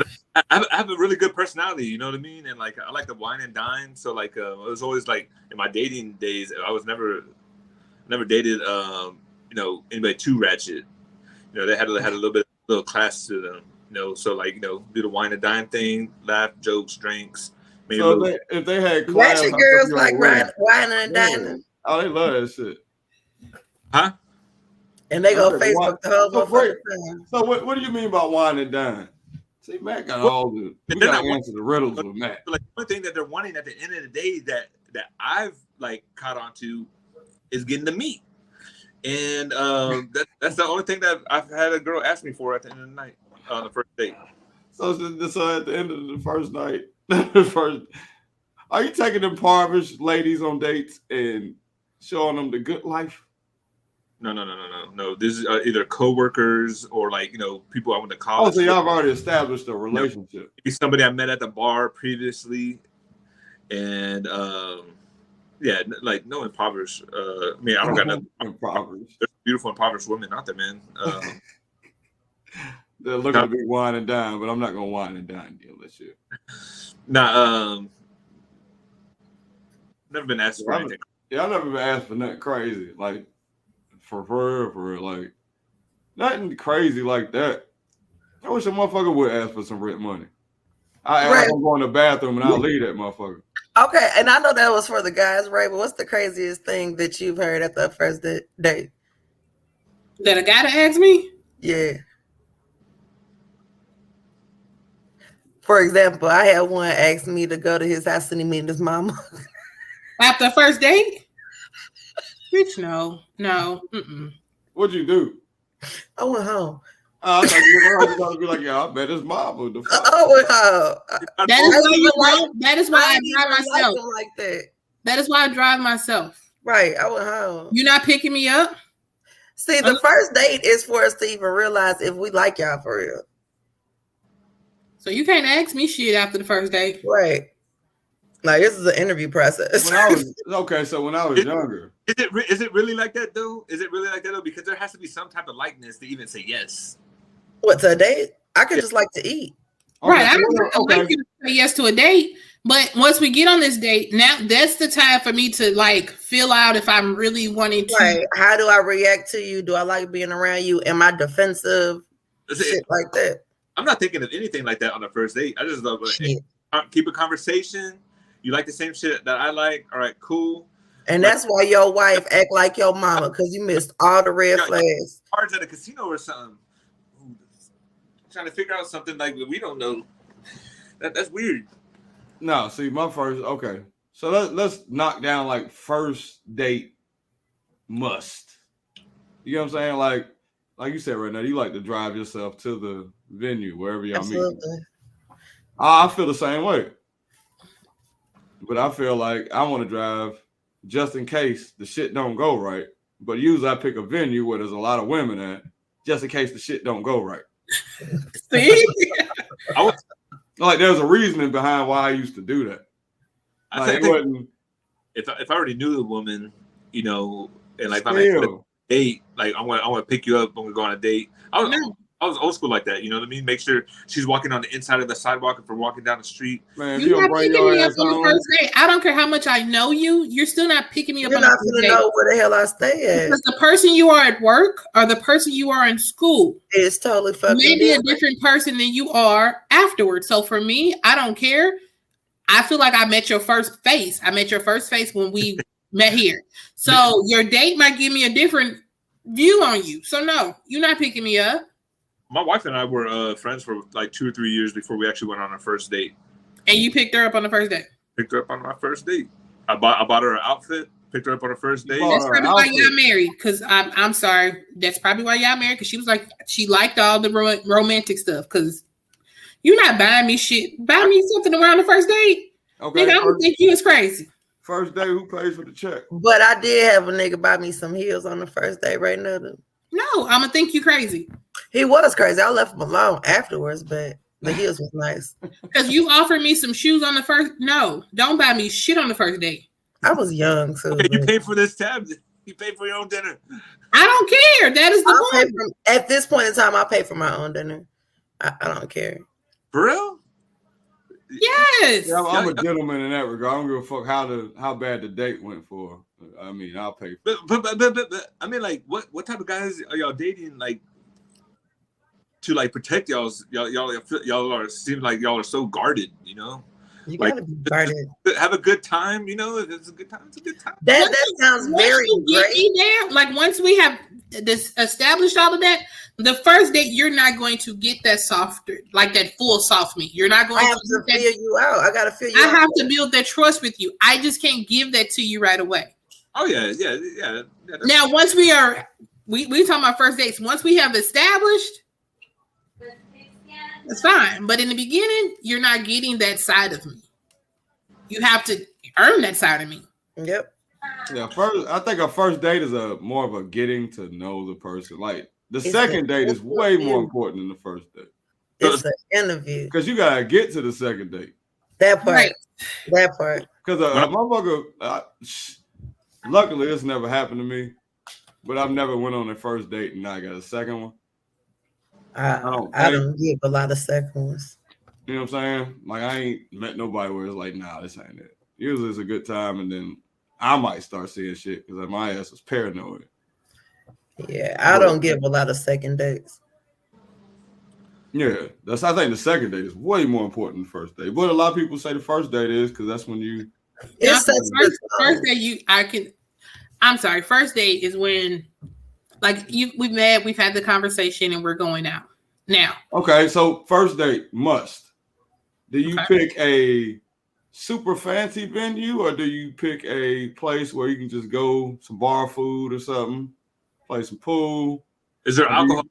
I have a really good personality. You know what I mean? And like I like to wine and dine. So like it was always like in my dating days, I was never dated anybody too ratchet. They had a little class to them. So like do the wine and dine thing, laugh, jokes, drinks. Maybe so if they had class, ratchet girls like wine and dining. Oh, they love that shit. Huh? And they go Okay, Facebook the whole so great. motherfucking time. So what do you mean by wine and dine? See, Matt got all the. We They're got to not answer the riddles with Matt. But like one thing that they're wanting at the end of the day that I've like caught on to is getting the meat, and that's the only thing that I've had a girl ask me for at the end of the night on the first date. So at the end of the first night, are you taking them impoverished ladies on dates and showing them the good life? No. This is either coworkers or like people I went to Oh, college. so y'all with. have already established a relationship. Maybe somebody I met at the bar previously, and yeah, like no impoverished. I mean, I don't got nothing. Impoverished. There's beautiful impoverished women out there, man. They're looking to be wine and dine, but I'm not gonna wine and dine deal this year. Nah, never been asked for anything. Yeah, I've never been asked for nothing crazy, like for real, like nothing crazy like that. I wish a motherfucker would ask for some rent money. I'm going to the bathroom and I'll leave that motherfucker. Okay, and I know that was for the guys, Ray, but what's the craziest thing that you've heard at the first date? That a guy to ask me? Yeah. For example, I had one ask me to go to his house and he meet his mama. After the first date? Bitch, no. Mm-mm. What'd you do? I went home. I thought you were going to be like, yeah, I met his mom. What the fuck? I went home. That is why I drive myself. Like that. That is why I drive myself. Right, I went home. You not picking me up? See, the first date is for us to even realize if we like y'all for real. So you can't ask me shit after the first date. Right. Like, this is an interview process. When I was younger. Is it really like that though? Because there has to be some type of likeness to even say yes. What's a date? I could just like to eat. Right. I don't like you to say yes to a date. But once we get on this date, now that's the time for me to like feel out if I'm really wanting to. Right. How do I react to you? Do I like being around you? Am I defensive? Shit like that. I'm not thinking of anything like that on the first date. I just love keep a conversation. You like the same shit that I like. All right, cool. And that's why your wife act like your mama, because you missed all the red flags. Cards at a casino or something. Trying to figure out something like we don't know. That's weird. No, see, my first, okay. So let's knock down like first date must. You know what I'm saying? Like you said right now, you like to drive yourself to the venue, wherever y'all meet. I feel the same way. But I feel like I want to drive just in case the shit don't go right. But usually I pick a venue where there's a lot of women at, just in case the shit don't go right. See? Like there's a reasoning behind why I used to do that. I think if I already knew the woman, and like if I'm at a date, like I want to pick you up when we go on a date. I was old school like that, you know what I mean? Make sure she's walking on the inside of the sidewalk if we're walking down the street. Man, you're not picking me up on the first date. I don't care how much I know you. You're still not picking me up on the first date. You're not going to know where the hell I stay at. Because the person you are at work or the person you are in school is totally fucking maybe a different person than you are afterwards. So for me, I don't care. I feel like I met your first face. I met your first face when we met here. So your date might give me a different view on you. So no, you're not picking me up. My wife and I were friends for like 2 or 3 years before we actually went on our first date. And you picked her up on the first date? Picked her up on my first date. I bought her an outfit. Picked her up on her first date. That's probably why y'all married. Because I'm sorry. That's probably why y'all married. Because she was like, she liked all the romantic stuff. Because you're not buying me shit. Buy me something around the first date. Okay. Nigga, I don't think you is crazy. First day, who pays for the check? But I did have a nigga buy me some heels on the first day right now. No, I'm going to think you crazy. He was crazy. I left him alone afterwards, but the heels was nice. Because you offered me some shoes on the first. No, don't buy me shit on the first date. I was young too. Okay, you paid for this tab. You paid for your own dinner. I don't care. That is the point. At this point in time, I pay for my own dinner. I don't care. For real? Yes. Yeah, I'm a gentleman in that regard. I don't give a fuck how bad the date went for. I mean, I'll pay for it. But I mean, like, what type of guys are y'all dating? Like, to like protect y'all are seem like y'all are so guarded, You gotta be guarded. Have a good time, If it's a good time, it's a good time. That sounds very great. There, like once we have established all of that, the first date you're not going to get that softer, like that full soft meat. You're not going I have to feel you out. I gotta feel you I out. have to build that trust with you. I just can't give that to you right away. Oh yeah. Now, once we talking about first dates, once we have established, it's fine. But in the beginning, you're not getting that side of me. You have to earn that side of me. Yep. Yeah, I think a first date is more of a getting to know the person. Like the second date is way more important than the first date. It's an interview. Because you gotta get to the second date. That part. Right. That part. Because a motherfucker, luckily this never happened to me, but I've never went on a first date and I got a second one. I don't give a lot of second ones. You know what I'm saying? Like I ain't met nobody where it's like, nah, this ain't it. Usually it's a good time, and then I might start seeing shit because my ass was paranoid. Yeah, I don't give a lot of second dates. Yeah, I think the second date is way more important than the first date. But a lot of people say the first date is because that's when you. It's first date. I'm sorry. First date is when, like, we've had the conversation, and we're going out now. Okay, so first date must. Do you pick a super fancy venue, or do you pick a place where you can just go some bar food or something, play some pool? Is there alcohol?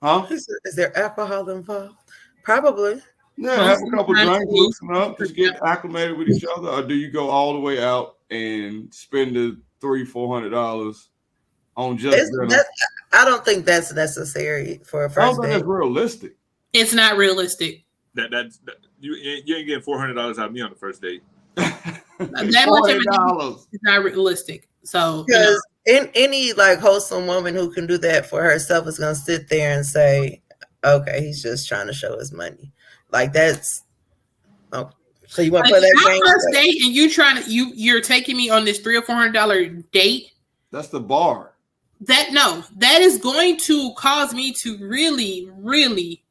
Huh? Is there alcohol involved? Probably. Yeah, have a couple drinks, loosen up, just get acclimated with each other, or do you go all the way out and spend the $300-$400 on just dinner? I don't think that's necessary for a first date. I don't think that's realistic. It's not realistic. That's you ain't getting $400 out of me on the first date. That much of it is not realistic. So because any like wholesome woman who can do that for herself is gonna sit there and say, okay, he's just trying to show his money. Like that's so you want to play that game? First date, and you're taking me on this $300 or $400 date. That's the bar. That is going to cause me to really, really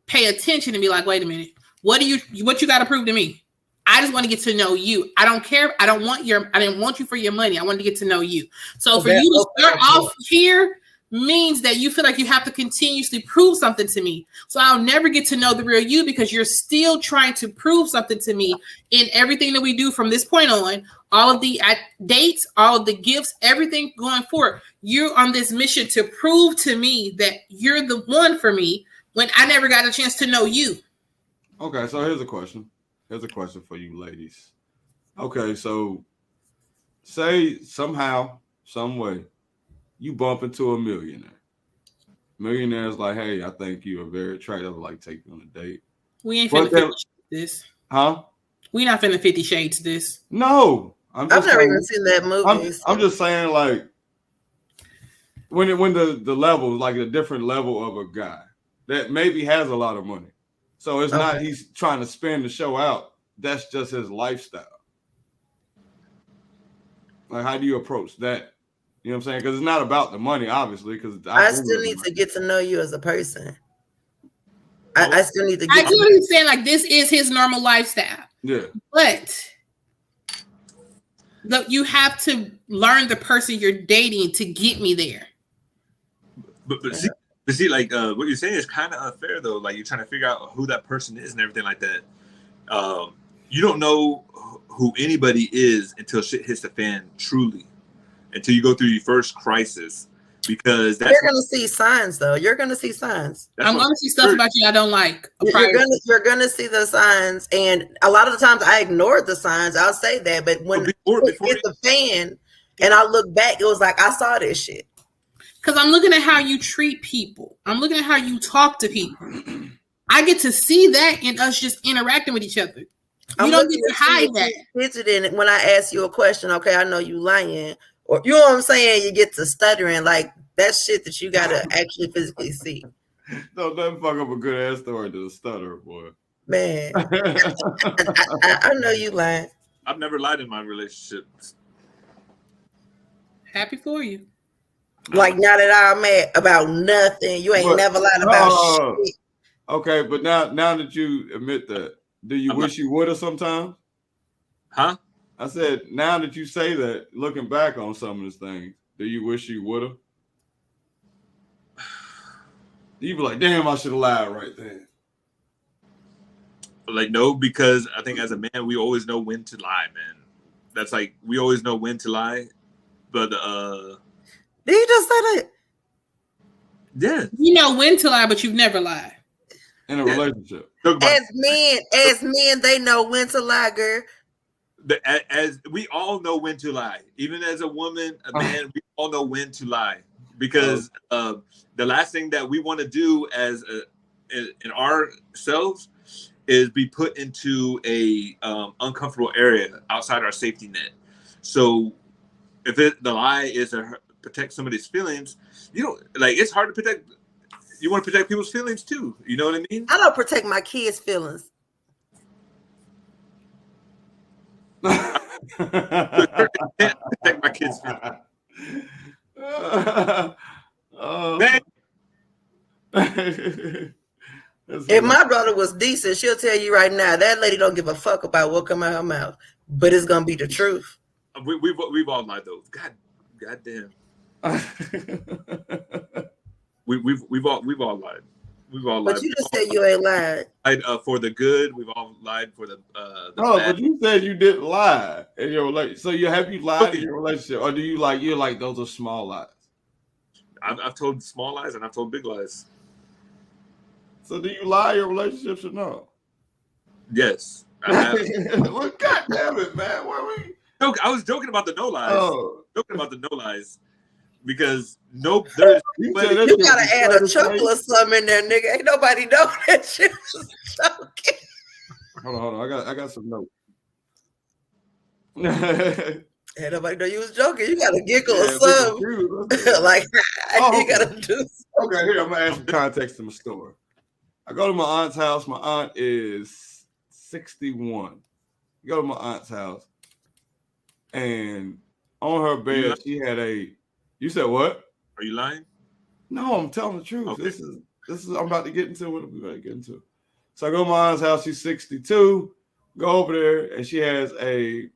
pay attention and be like, wait a minute, what you got to prove to me? I just want to get to know you. I don't care. I didn't want you for your money. I wanted to get to know you. So for you to start off here means that you feel like you have to continuously prove something to me. So I'll never get to know the real you because you're still trying to prove something to me in everything that we do from this point on. All of the dates, all of the gifts, everything going forward. You're on this mission to prove to me that you're the one for me when I never got a chance to know you. Okay, so here's a question. Here's a question for you ladies. Okay, so say somehow, some way, you bump into a millionaire. Millionaire's like, hey, I think you are very attractive. I'd like to take you on a date. We ain't finna 50 Shades this. Huh? We not finna 50 Shades this. No. I've never even seen that movie. I'm just saying, like, when the level, like a different level of a guy that maybe has a lot of money. So it's not he's trying to spin the show out. That's just his lifestyle. Like, how do you approach that? You know what I'm saying? Because it's not about the money, obviously. Because I still need to get to know you as a person. I still need to get. I do understand. Like, this is his normal lifestyle. Yeah, but you have to learn the person you're dating to get me there. But see, like what you're saying is kind of unfair though. Like you're trying to figure out who that person is and everything like that. You don't know who anybody is until shit hits the fan truly. Until you go through your first crisis, because you're going to see signs though. You're going to see signs. I'm going to see stuff about you I don't like. You're going to see the signs, and a lot of the times I ignored the signs. I'll say that, but when it hit the fan, and I look back, it was like I saw this shit. Because I'm looking at how you treat people. I'm looking at how you talk to people. I get to see that in us just interacting with each other. You don't get to hide that. Fidgeting when I ask you a question, okay, I know you lying. Or you know what I'm saying? You get to stuttering. Like that's shit that you gotta actually physically see. No, nothing fuck up a good ass story to the stutter, boy. Man, I know you lying. I've never lied in my relationships. Happy for you. Like not at all mad about nothing. You ain't never lied about shit. Okay, but now that you admit that, do you wish you would have sometimes? Huh? I said, now that you say that, looking back on some of these things, do you wish you would have? You be like, damn, I should have lied right then. Like, no, because I think as a man, we always know when to lie, man. That's like, we always know when to lie. But, Did you just say that? yeah. You know when to lie, but you've never lied. In a relationship. As men, they know when to lie, girl. As we all know when to lie. Even as a woman, a man, we all know when to lie. Because the last thing that we want to do as in ourselves is be put into a uncomfortable area outside our safety net. So if the lie is to protect somebody's feelings, you know, like, it's hard to protect. You want to protect people's feelings too. You know what I mean? I don't protect my kids' feelings. Protect my kids' feelings. Man. If my daughter was decent, she'll tell you right now, that lady don't give a fuck about what come out her mouth, but it's gonna be the truth. We've all lied though. God damn. We've all lied. We've all lied. But you just said you ain't lied. For the good. We've all lied for the bad. But you said you didn't lie in your relationship. So have you lied in your relationship, or do you're like those are small lies? I've told small lies and I've told big lies. So do you lie in your relationships or no? Yes, I have. Well, God damn it, man. Where we? I was joking about the no lies. Joking about the no lies. Because you gotta add a chuckle or something in there, nigga. Ain't nobody know that shit was joking. Hold on. I got some notes. Ain't nobody know you was joking. You gotta giggle or something. Like, you gotta do. Okay, here I'm gonna add some context to my story. I go to my aunt's house. My aunt is 61. I go to my aunt's house, and on her bed she had a. You said what? Are you lying? No, I'm telling the truth. Okay. This is I'm about to get into what I'm about to get into. So I go to my aunt's house. She's 62. Go over there, and she has a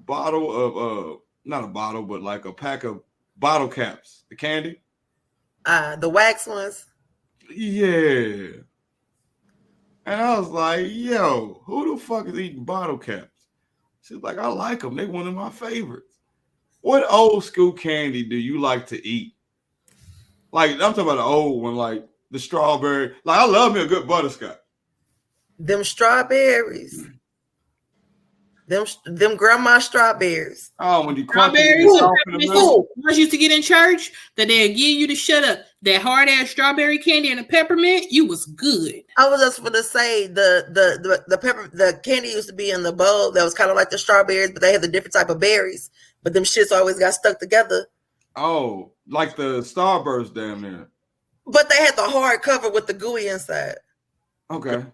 bottle of not a bottle, but like a pack of bottle caps, the candy. The wax ones. Yeah. And I was like, yo, who the fuck is eating bottle caps? She's like, I like them. They're one of my favorites. What old school candy do you like to eat? Like, I'm talking about the old one, like the strawberry. Like, I love me a good butterscotch. Them strawberries. Them grandma strawberries. Oh, when you strawberries, once used to get in church, that they'd give you to shut up. That hard ass strawberry candy and the peppermint, you was good. I was just gonna say the candy used to be in the bowl that was kind of like the strawberries, but they had the different type of berries. But them shits always got stuck together. Oh, like the Starburst damn near. But they had the hard cover with the gooey inside. Okay.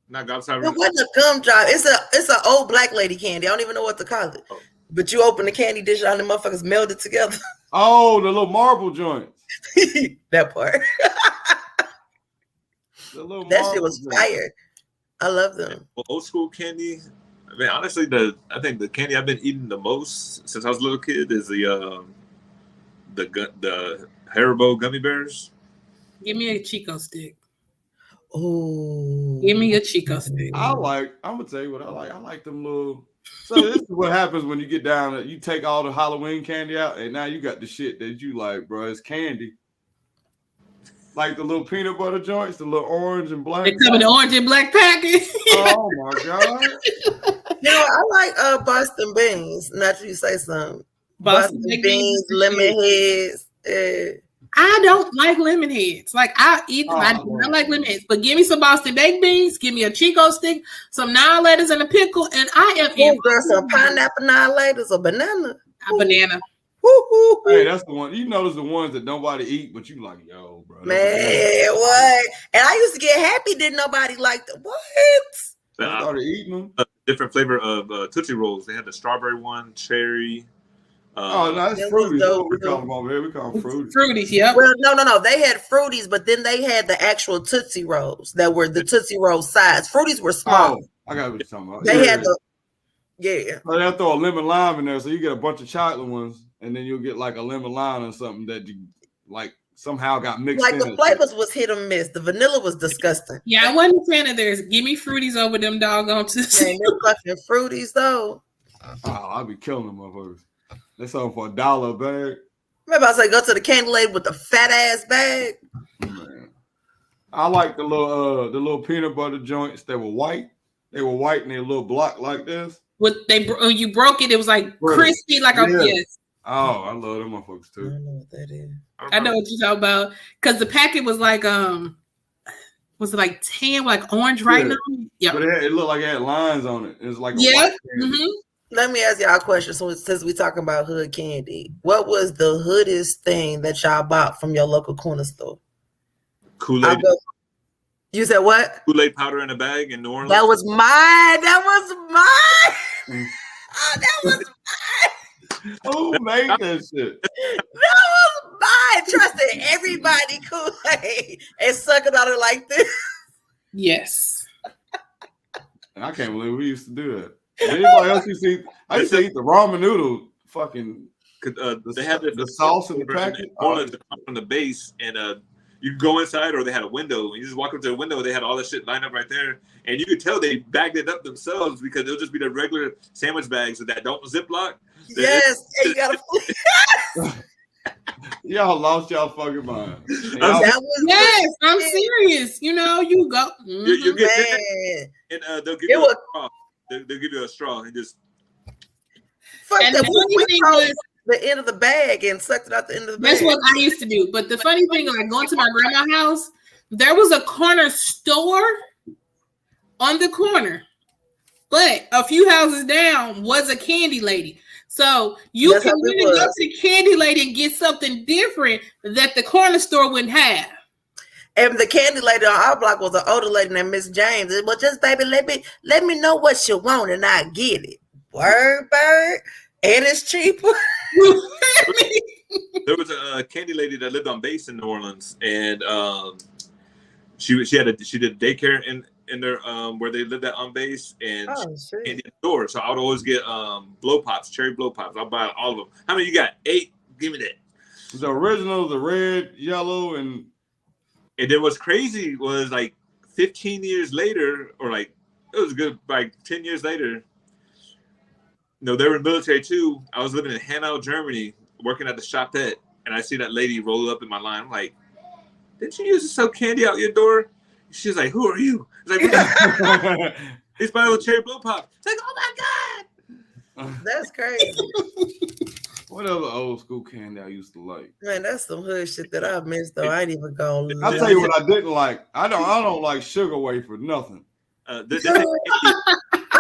Not it wasn't a gumdrop. It's an old black lady candy. I don't even know what to call it. Oh. But you open the candy dish and the motherfuckers melted together. Oh, the little marble joints. That part. That shit was fire. I love them. Well, old school candy. I mean, honestly, I think the candy I've been eating the most since I was a little kid is the Haribo gummy bears. Give me a Chico stick. Oh, give me a Chico stick. I'm gonna tell you what I like. I like them little. So this is what happens when you get down. You take all the Halloween candy out, and now you got the shit that you like, bro. It's candy. Like the little peanut butter joints, the little orange and black. They come in the orange and black package. Oh my god! I like Boston beans. Not you say something. Boston beans, lemon heads. I don't like lemon heads. Like I eat them. I like lemon heads. But give me some Boston baked beans. Give me a Chico stick, some now-laters and a pickle, and I am in. Some pineapple now-laters or banana. A banana. Hey, that's the one. You notice the ones that nobody eat, but you like, yo, bro. Man, what? And I used to get happy. Didn't nobody like the what? I started eating them. A different flavor of Tootsie Rolls. They had the strawberry one, cherry. No, that's fruities. That's what we call them over here. We call them fruities. Fruities, yeah. Well, no. They had fruities, but then they had the actual Tootsie Rolls that were the Tootsie Roll size. Fruities were small. Oh, I got what you're talking about. They had the So they'll throw a lemon lime in there, so you get a bunch of chocolate ones, and then you'll get like a lemon lime or something that you like somehow got mixed Like in. the flavors was hit or miss. The vanilla was disgusting. Yeah, I wasn't a fan of theirs. Give me fruities over them doggone toothsticks. Man, them fucking fruities though. Oh, I be killing them motherfuckers. They sold for $1 a bag. Remember I said go to the candy lady with the fat ass bag. Man. I like the little peanut butter joints. They were white. They were white and they a little block like this. When you broke it, it was like crispy, like a yes. Oh, I love them motherfuckers I too. don't know what that is. I know what you're talking about. Because the packet was like was it like tan, like orange writing on it? Yeah. But it looked like it had lines on it. It was like a Yeah. white candy. Mm-hmm. Let me ask y'all a question. So since we talking about hood candy, what was the hoodest thing that y'all bought from your local corner store? Kool-Aid. You said what? Kool-Aid powder in a bag in New Orleans. That was mine. That was mine. Oh, that was mine. Who made that shit? That was mine. Trusted everybody Kool-Aid and suck it out of like this. Yes. And I can't believe we used to do that. Anybody else used to eat? I used to eat the ramen noodle. Fucking they had the sauce in the packet. From the base, and you could go inside, or they had a window. You just walk up to the window. They had all that shit lined up right there, and you could tell they bagged it up themselves because it'll just be the regular sandwich bags that don't Ziploc. Yes, and you gotta. Y'all lost y'all fucking mind. Yes, I'm serious. You know, you go. Mm-hmm. You get that, and they'll give you a straw. They'll give you a straw and just. And the funny thing was the end of the bag and sucked it out the end of the bag. That's what I used to do. But the funny thing, like going to my grandma's house, there was a corner store on the corner, but a few houses down was a candy lady. So you can really go to the candy lady and get something different that the corner store wouldn't have. And the candy lady on our block was an older lady named Miss James. Well, just baby, let me know what you want and I get it. Word, bird, and it's cheaper. There was a candy lady that lived on base in New Orleans, and she did daycare in their where they lived at on base, and candy at the door. So I would always get blow pops, cherry blow pops. I'll buy all of them. How many you got? 8. Give me that. The original, the red, yellow, and then what's crazy was like 15 years later, or like it was good, like 10 years later. No, they were in the military too. I was living in Hanau, Germany, working at the Shopette, and I see that lady roll up in my line. I'm like, didn't you used to sell candy out your door? She's like, who are you? It's like, it's my little cherry blow pop. It's like, oh my God. That's crazy. What other old school candy I used to like? Man, that's some hood shit that I missed though. I ain't even gonna. I'll tell you what I didn't like. I don't like sugar wafer, nothing. I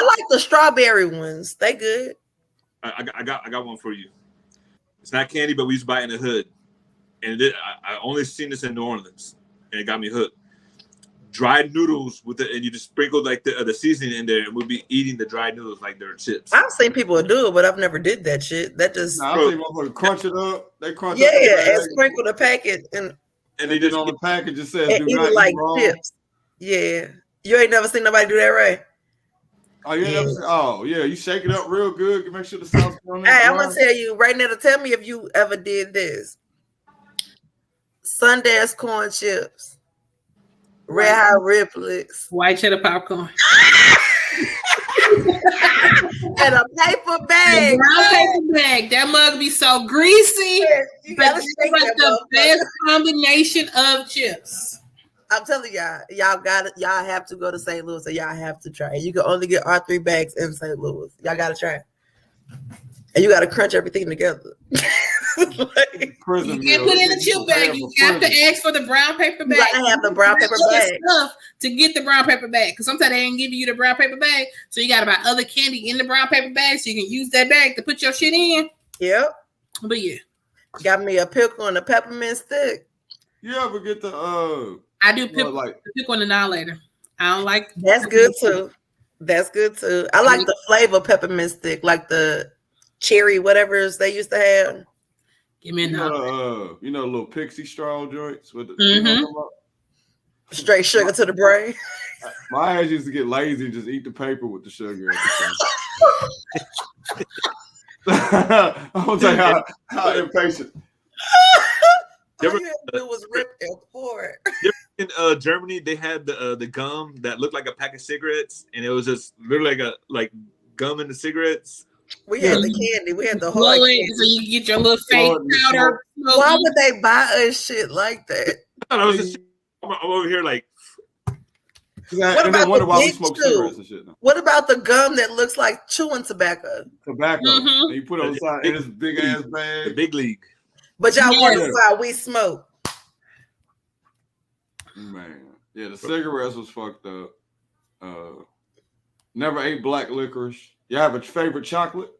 like the strawberry ones. They good. I got one for you. It's not candy, but we used to buy it in the hood, and I only seen this in New Orleans, and it got me hooked. Dried noodles and you just sprinkle like the seasoning in there, and we'll be eating the dried noodles like they're chips. I've seen people do it, but I've never did that shit. That just I've seen motherfuckers crunch it up. They crunch it up and sprinkle the packet and they just on the package it says do not like chips. Yeah, you ain't never seen nobody do that, right? Oh, you never seen, oh yeah, you shake it up real good. Make sure the sauce on there. Hey, I'm gonna tell you right now to tell me if you ever did this. Sundance corn chips. Red Hot Riplets. White cheddar popcorn. And a paper bag. Brown paper bag. That mug be so greasy. Yes, you but gotta it's shake like that the best combination of chips. I'm telling y'all have to go to St. Louis, and y'all have to try it. You can only get our 3 bags in St. Louis. Y'all gotta try it. And you gotta crunch everything together. You can't put in a chip bag. You have to ask for the brown paper bag. You gotta have the brown paper bag stuff to get the brown paper bag, because sometimes they ain't giving you the brown paper bag, so you gotta buy other candy in the brown paper bag so you can use that bag to put your shit in. Yep. But yeah, got me a pickle and a peppermint stick. You ever get the I do pickle and annihilator. I don't like. That's good too. That's good too. I like the flavor peppermint stick, like the cherry whatever's they used to have. Give me you know, little pixie straw joints with the straight sugar to the brain. My ass used to get lazy and just eat the paper with the sugar. I'm gonna tell you how impatient. You All ever- you had to do was rip and pour. In Germany, they had the gum that looked like a pack of cigarettes, and it was just literally like gum in the cigarettes. We had the candy. We had the hard Blow it candy. so you get your little fake Blow it in the powder. Why would they buy us shit like that? I thought I was just I'm over here like Yeah, What and about then wonder the why we big smoke chew? cigarettes and shit now. What about the gum that looks like chewing tobacco? Tobacco. Mhm. And you put it on the side in this big ass the bag. big league. But y'all Yes. wonder why we smoke. Man. Yeah, the cigarettes was fucked up. Never ate black licorice. You have a favorite chocolate?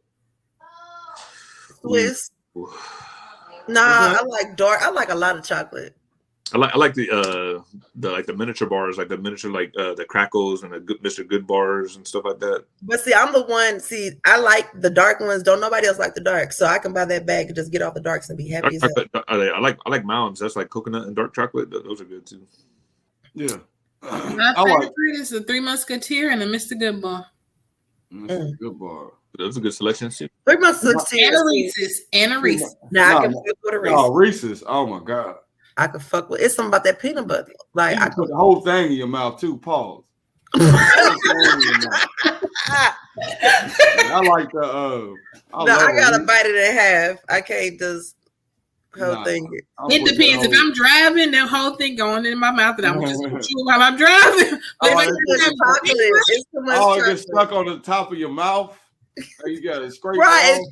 Swiss. Nah, that? I like dark. I like a lot of chocolate. I like the miniature bars, like the miniature the crackles and the Mr. Good bars and stuff like that. But see, I'm the one. See, I like the dark ones. Don't nobody else like the dark, so I can buy that bag and just get off the darks and be happy as hell. I like Mounds. That's like coconut and dark chocolate. Those are good too. Yeah. My I like favorite is the Three Musketeer and the Mr. Goodbar. That's a good bar. Those are good selections too. 3 months, 16. And a Reese's. And a Reese's. Now I can No, fuck with a Reese's. Oh, Reese's. Oh my God. I can fuck with. It's something about that peanut butter. Like You I can put the whole thing in your mouth too. Pause. I like the No, I gotta bite it in half. I can't just whole Nah. thing. It depends. If I'm driving, that whole thing going in my mouth, and I'm just chew while I'm driving. But if Oh, I Too much have chocolate. It's too much Oh, it chocolate. gets stuck on the top of your mouth. And you gotta scrape Right. it off.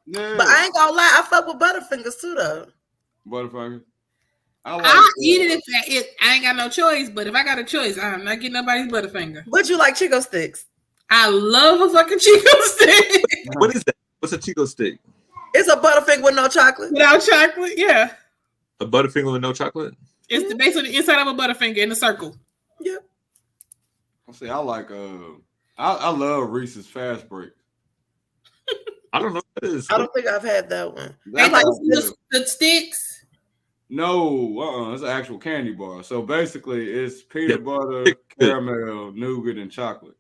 Yeah. But I ain't gonna lie, I fuck with Butterfingers too, though. Butterfinger. I like I'll eat it if I ain't got no choice. But if I got a choice, I'm not getting nobody's Butterfinger. But you like Chico sticks? I love a fucking Chico stick What is that? What's a Chico stick? It's a Butterfinger with no chocolate. without chocolate. Yeah, A Butterfinger with no chocolate? it's the basically the inside of a Butterfinger in a circle. Yeah. See, I like I love Reese's Fast Break. I don't know what that is. I don't think I've had that one. That's Ain't like all good. the sticks. No, it's an actual candy bar. So basically, it's peanut butter, caramel, nougat, and chocolate.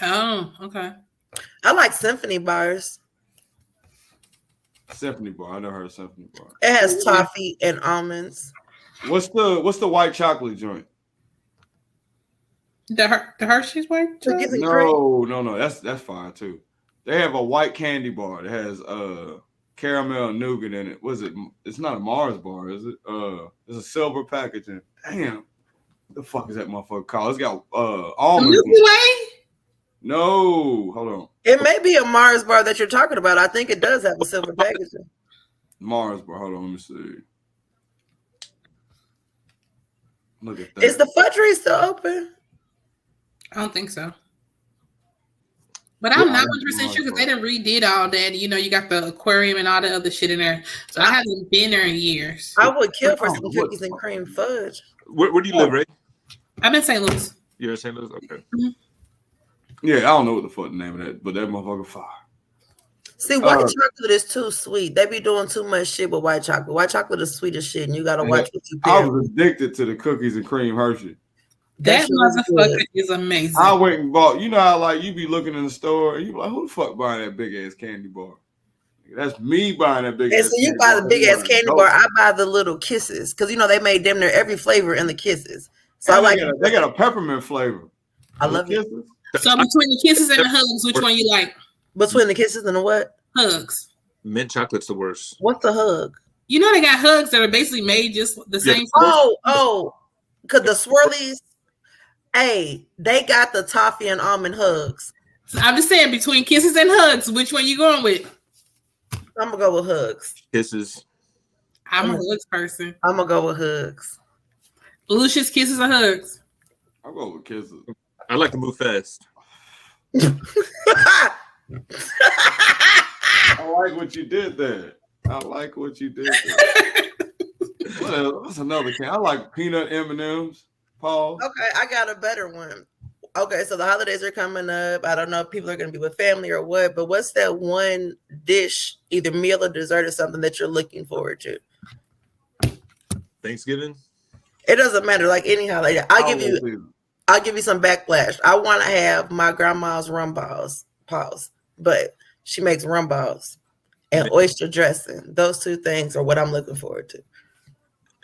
Oh, okay. I like symphony bars. Symphony bar. I never heard of symphony bar. It has toffee and almonds. What's the white chocolate joint? The Hershey's white chocolate? Cookies and cream. No. That's fine too. They have a white candy bar that has caramel and nougat in it. Was it? It's not a Mars bar, is it? It's a silver packaging. Damn, the fuck is that motherfucker called? It's got The almonds. Milky Way? No, hold on. It may be a Mars bar that you're talking about. I think it does have a silver packaging. Mars bar. Hold on, let me see. Look at that. Is the fudgery still open? I don't think so. But I'm Yeah, not 100% sure because they done redid all that. You know, you got the aquarium and all the other shit in there. So I haven't been there in years. I would kill for some What? cookies and cream fudge. Where do you live, Ray? I'm in St. Louis. You're in St. Louis? Okay. Yeah, I don't know what the fuck the name of that, but that motherfucker fire. See, white chocolate is too sweet. They be doing too much shit with white chocolate. White chocolate is sweet as shit, and you gotta watch what you I pair. was addicted to the cookies and cream Hershey. That shit was motherfucker good. is amazing. I went and bought, you know how like you be looking in the store and you be like, who the fuck buying that big ass candy bar? That's me buying that big And ass so you candy buy bar. the big ass You candy know, bar. I buy the little kisses because you know they made damn near every flavor in the kisses. So I and like. they got a peppermint flavor. I love it. Kisses. So between the kisses and the hugs, which one you like? Between the kisses and the what? Hugs. Mint chocolate's the worst. What's the hug? You know they got hugs that are basically made just the same. Because the swirlies. Hey, they got the toffee and almond hugs. So I'm just saying between kisses and hugs, which one you going with? I'm gonna go with hugs. Kisses. I'm a hugs person. I'm gonna go with hugs. Lucious kisses or hugs? I'll go with kisses. I like to move fast. I like what you did there. I like what you did there. What else? What's another can? I like peanut M&Ms. Paul. Okay, I got a better one. Okay, so the holidays are coming up. I don't know if people are going to be with family or what, but what's that one dish, either meal or dessert or something that you're looking forward to? Thanksgiving. It doesn't matter, like any holiday. I'll give you some backlash. I want to have my grandma's rum balls, but she makes rum balls and oyster dressing. Those two things are what I'm looking forward to.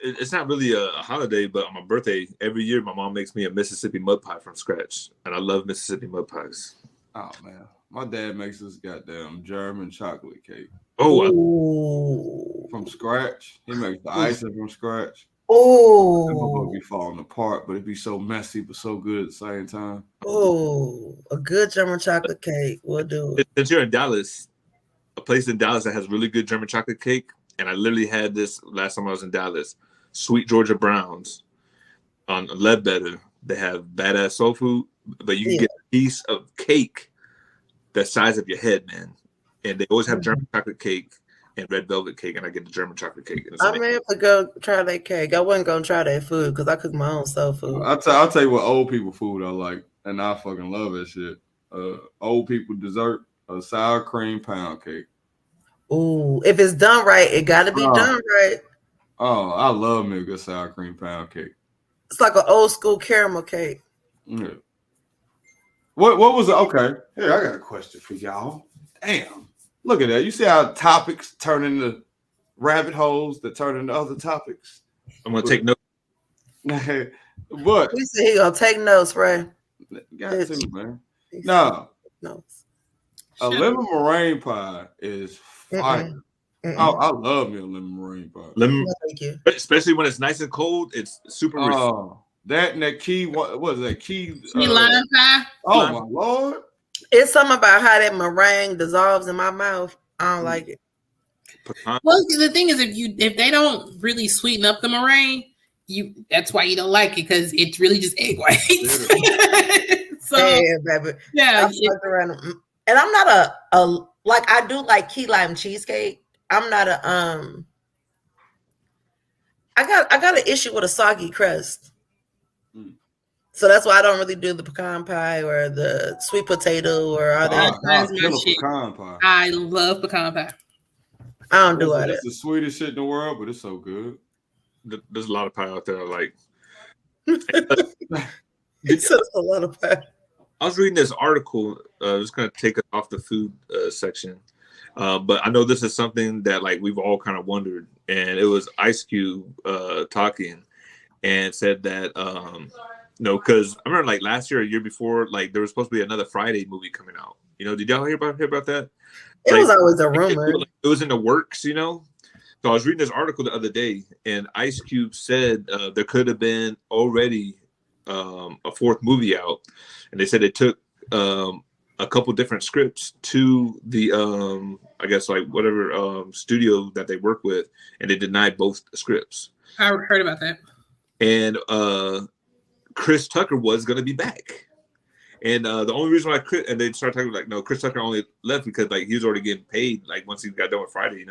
it's not really a holiday, but on my birthday, every year my mom makes me a Mississippi mud pie from scratch, and I love Mississippi mud pies. Oh man, my dad makes this goddamn German chocolate cake. Oh, Ooh. From scratch. He makes the icing from scratch. Oh, It be falling apart, but it'd be so messy but so good at the same time. oh, a good German chocolate cake will do it. since you're in Dallas, a place in Dallas that has really good German chocolate cake, and I literally had this last time I was in Dallas. Sweet Georgia Browns on Ledbetter. They have badass soul food, but you can get a piece of cake the size of your head, man. And they always have German chocolate cake and red velvet cake, and I get the German chocolate cake. I may have to go try that cake. I wasn't gonna try that food because I cook my own soul food. I'll tell you what old people food I like, and I fucking love that shit. Old people dessert, a sour cream pound cake. Ooh, if it's done right, it got to be done right. Oh, I love me a good sour cream pound cake. It's like an old school caramel cake. Yeah. What was it? Okay, here I got a question for y'all. Damn, look at that. You see how topics turn into rabbit holes that turn into other topics? I'm gonna take notes. But We said he gonna take notes, right? got to, man. No, Notes. a lemon meringue pie is fire. I love me a lemon meringue pie. Lemon, Thank you. especially when it's nice and cold. It's super. That and that key. What is that key? Key lime pie. Oh my lord! It's something about how that meringue dissolves in my mouth. I don't like it. Well, the thing is, if they don't really sweeten up the meringue, that's why you don't like it, because it's really just egg whites. So baby. yeah, and I'm not a like I do like key lime cheesecake. I'm not a I got an issue with a soggy crust. So that's why I don't really do the pecan pie or the sweet potato or all that. Pecan pie. I love pecan pie. I don't do it. It's the sweetest shit in the world, but it's so good. There's a lot of pie out there I like. It's a lot of pie. I was reading this article. Just going to take it off the food section, but I know this is something that like we've all kind of wondered, and it was Ice Cube talking and said that because I remember like last year or year before, like there was supposed to be another Friday movie coming out. Did y'all hear about that? It was always a rumor. It was in the works, So I was reading this article the other day, and Ice Cube said there could have been already a fourth movie out, and they said it took a couple different scripts to the I guess like whatever studio that they work with, and they denied both scripts. I heard about that. And Chris Tucker was going to be back. And the only reason why and they started talking like, no, Chris Tucker only left because like he was already getting paid. Like once he got done with Friday,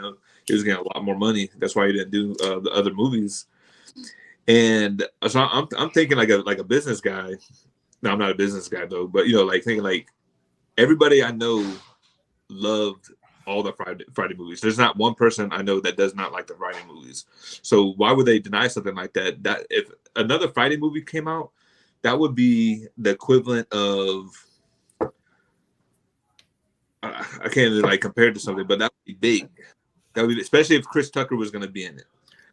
he was getting a lot more money. That's why he didn't do the other movies. And so I'm thinking like a business guy. No, I'm not a business guy though, but like thinking like everybody I know loved all the Friday movies. There's not one person I know that does not like the Friday movies. So why would they deny something like that? That if another Friday movie came out, that would be the equivalent of I can't even like compare it to something, but that would be big. That would be, especially if Chris Tucker was going to be in it.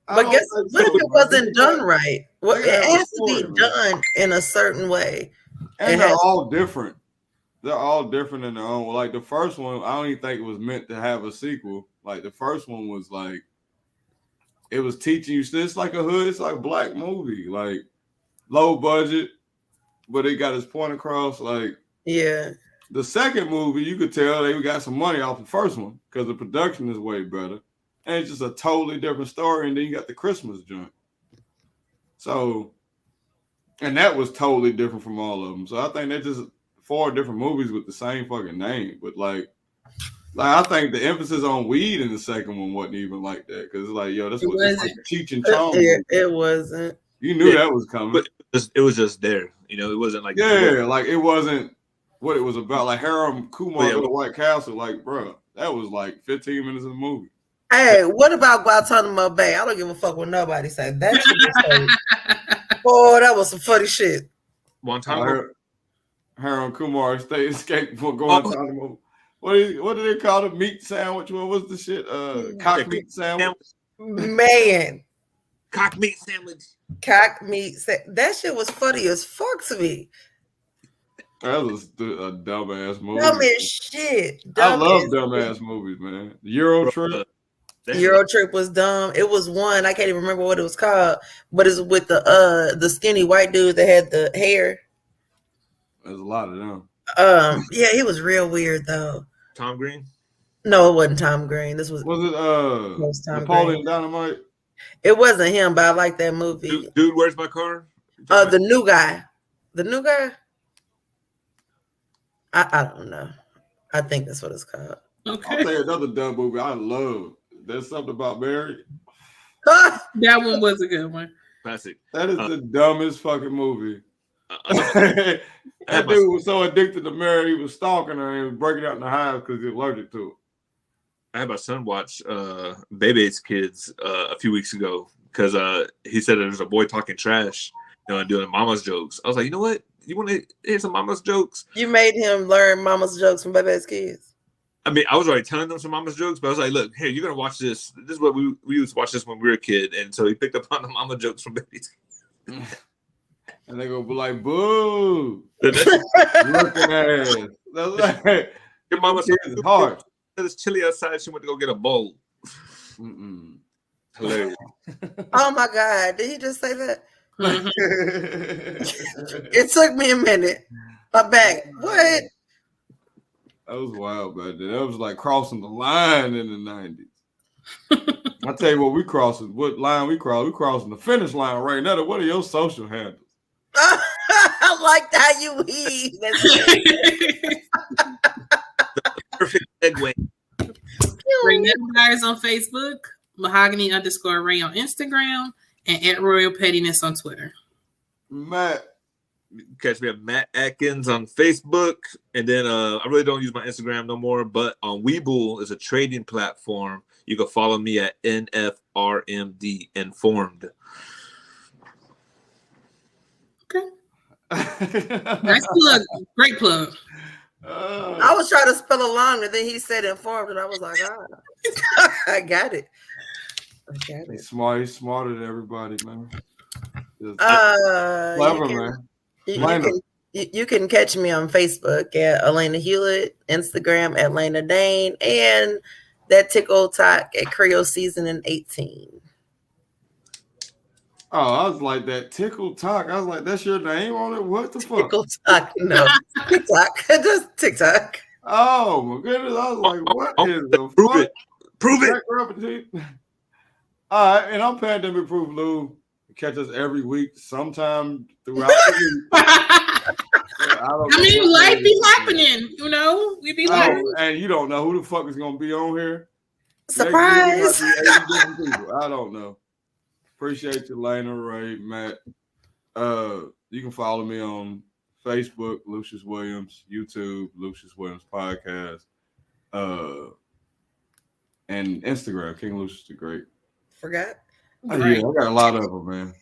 But guess what if it wasn't done right? Well, it has to be done in a certain way. And they're all different. They're all different in their own. Like the first one, I don't even think it was meant to have a sequel. Like the first one was like, it was teaching you. It's like a hood. It's like a black movie. Like low budget, but it got its point across. Like yeah. The second movie, you could tell they got some money off the first one because the production is way better. And it's just a totally different story. And then you got the Christmas joint. So, and that was totally different from all of them. So I think they're just 4 different movies with the same fucking name. But like I think the emphasis on weed in the second one wasn't even like that. Because it's like, yo, that's what it's like Cheech and Chong. It wasn't. You knew that was coming. But it was just there. It wasn't like like it wasn't what it was about. Like Harold Kumar go to White Castle, like, bro, that was like 15 minutes of the movie. Hey, what about Guantanamo Bay? I don't give a fuck what nobody say. That shit was funny. Boy, that was some funny shit. Guantanamo. Harold Kumar escaped for Guantanamo. What do they call the meat sandwich? What was the shit? Cock meat sandwich. Man, Cock meat sandwich. Cock meat. That shit was funny as fuck to me. That was a dumbass movie. Dumb as shit. I Dumb love as dumbass shit. movies, man. Euro Bro, Trip. Euro Trip was dumb. It was one, I can't even remember what it was called, but it's with the skinny white dude that had the hair. There's a lot of them. Yeah, he was real weird though. Tom Green? No, it wasn't Tom Green. This was Was it Tom Napoleon Green. Dynamite? It wasn't him, but I like that movie. Dude, where's my car? The new guy. The new guy? I don't know. I think that's what it's called. Okay. I'll tell you another dumb movie I love. There's something about Mary. That one was a good one. Classic. That is the dumbest fucking movie. I That dude was so addicted to Mary, he was stalking her and he was breaking out in the house because he was allergic to it. I had my son watch Bebe's Kids a few weeks ago because he said there's a boy talking trash, and doing mama's jokes. I was like, you know what? You want to hear some mama's jokes? You made him learn mama's jokes from Baby's Kids. I mean, I was already telling them some mama's jokes, but I was like, look, here, you're going to watch this. This is what we used to watch this when we were a kid. And so he picked up on the mama jokes from Baby's Kids. And they go be like, boo. That's Looking ass. That's like, your mama kids is hard. It's chilly outside. She went to go get a bowl. Mm-mm. Hilarious. Oh my God. Did he just say that? Mhm. It took me a minute. I'm back. What? That was wild back then. That was like crossing the line in the 90s. I tell you what, what line we cross? We crossing the finish line right now. What are your social handles? I like how you weave. Perfect segue. Ray Empires on Facebook, Mahogany_Ray on Instagram, and at Royal Pettiness on Twitter. Matt. Catch me at Matt Atkins on Facebook. And then I really don't use my Instagram no more, but on Webull is a trading platform. You can follow me at NFRMD Informed. Okay. Nice plug. Great plug. I was trying to spell along, and then he said informed, and I was like, I got it. He's smart. He's smarter than everybody, man. Clever, man. You can catch me on Facebook at Elena Hewlett, Instagram at Lena Dane, and that Tickle Talk at Creole Seasoning 18. Oh, I was like that Tickle Talk. I was like, that's your name on it? What the fuck? Tickle Talk, no. TikTok, just TikTok. Oh my goodness. I was like, what is the Prove fuck? it. Prove it. All right, and I'm Pandemic Proof Lou. Catch us every week, sometime throughout the week. I mean, life be happening, we be like, and you don't know who the fuck is gonna be on here. Surprise! Maybe 80 different people. I don't know. Appreciate you, Lena, Ray, Matt. You can follow me on Facebook, Lucious Williams, YouTube, Lucious Williams Podcast, and Instagram, King Lucious the Great. Forgot. Yeah, I got a lot of them, man.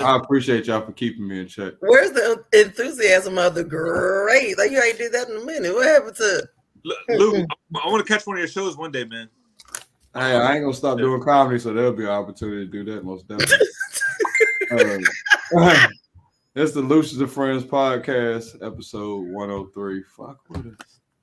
I appreciate y'all for keeping me in check. Where's the enthusiasm of the great? Like, you ain't did that in a minute. What happened to Lou, I want to catch one of your shows one day, man. Hey, I ain't gonna stop doing comedy, so there'll be an opportunity to do that most definitely. It's the Lucious and Friends podcast, episode 103. Fuck, what is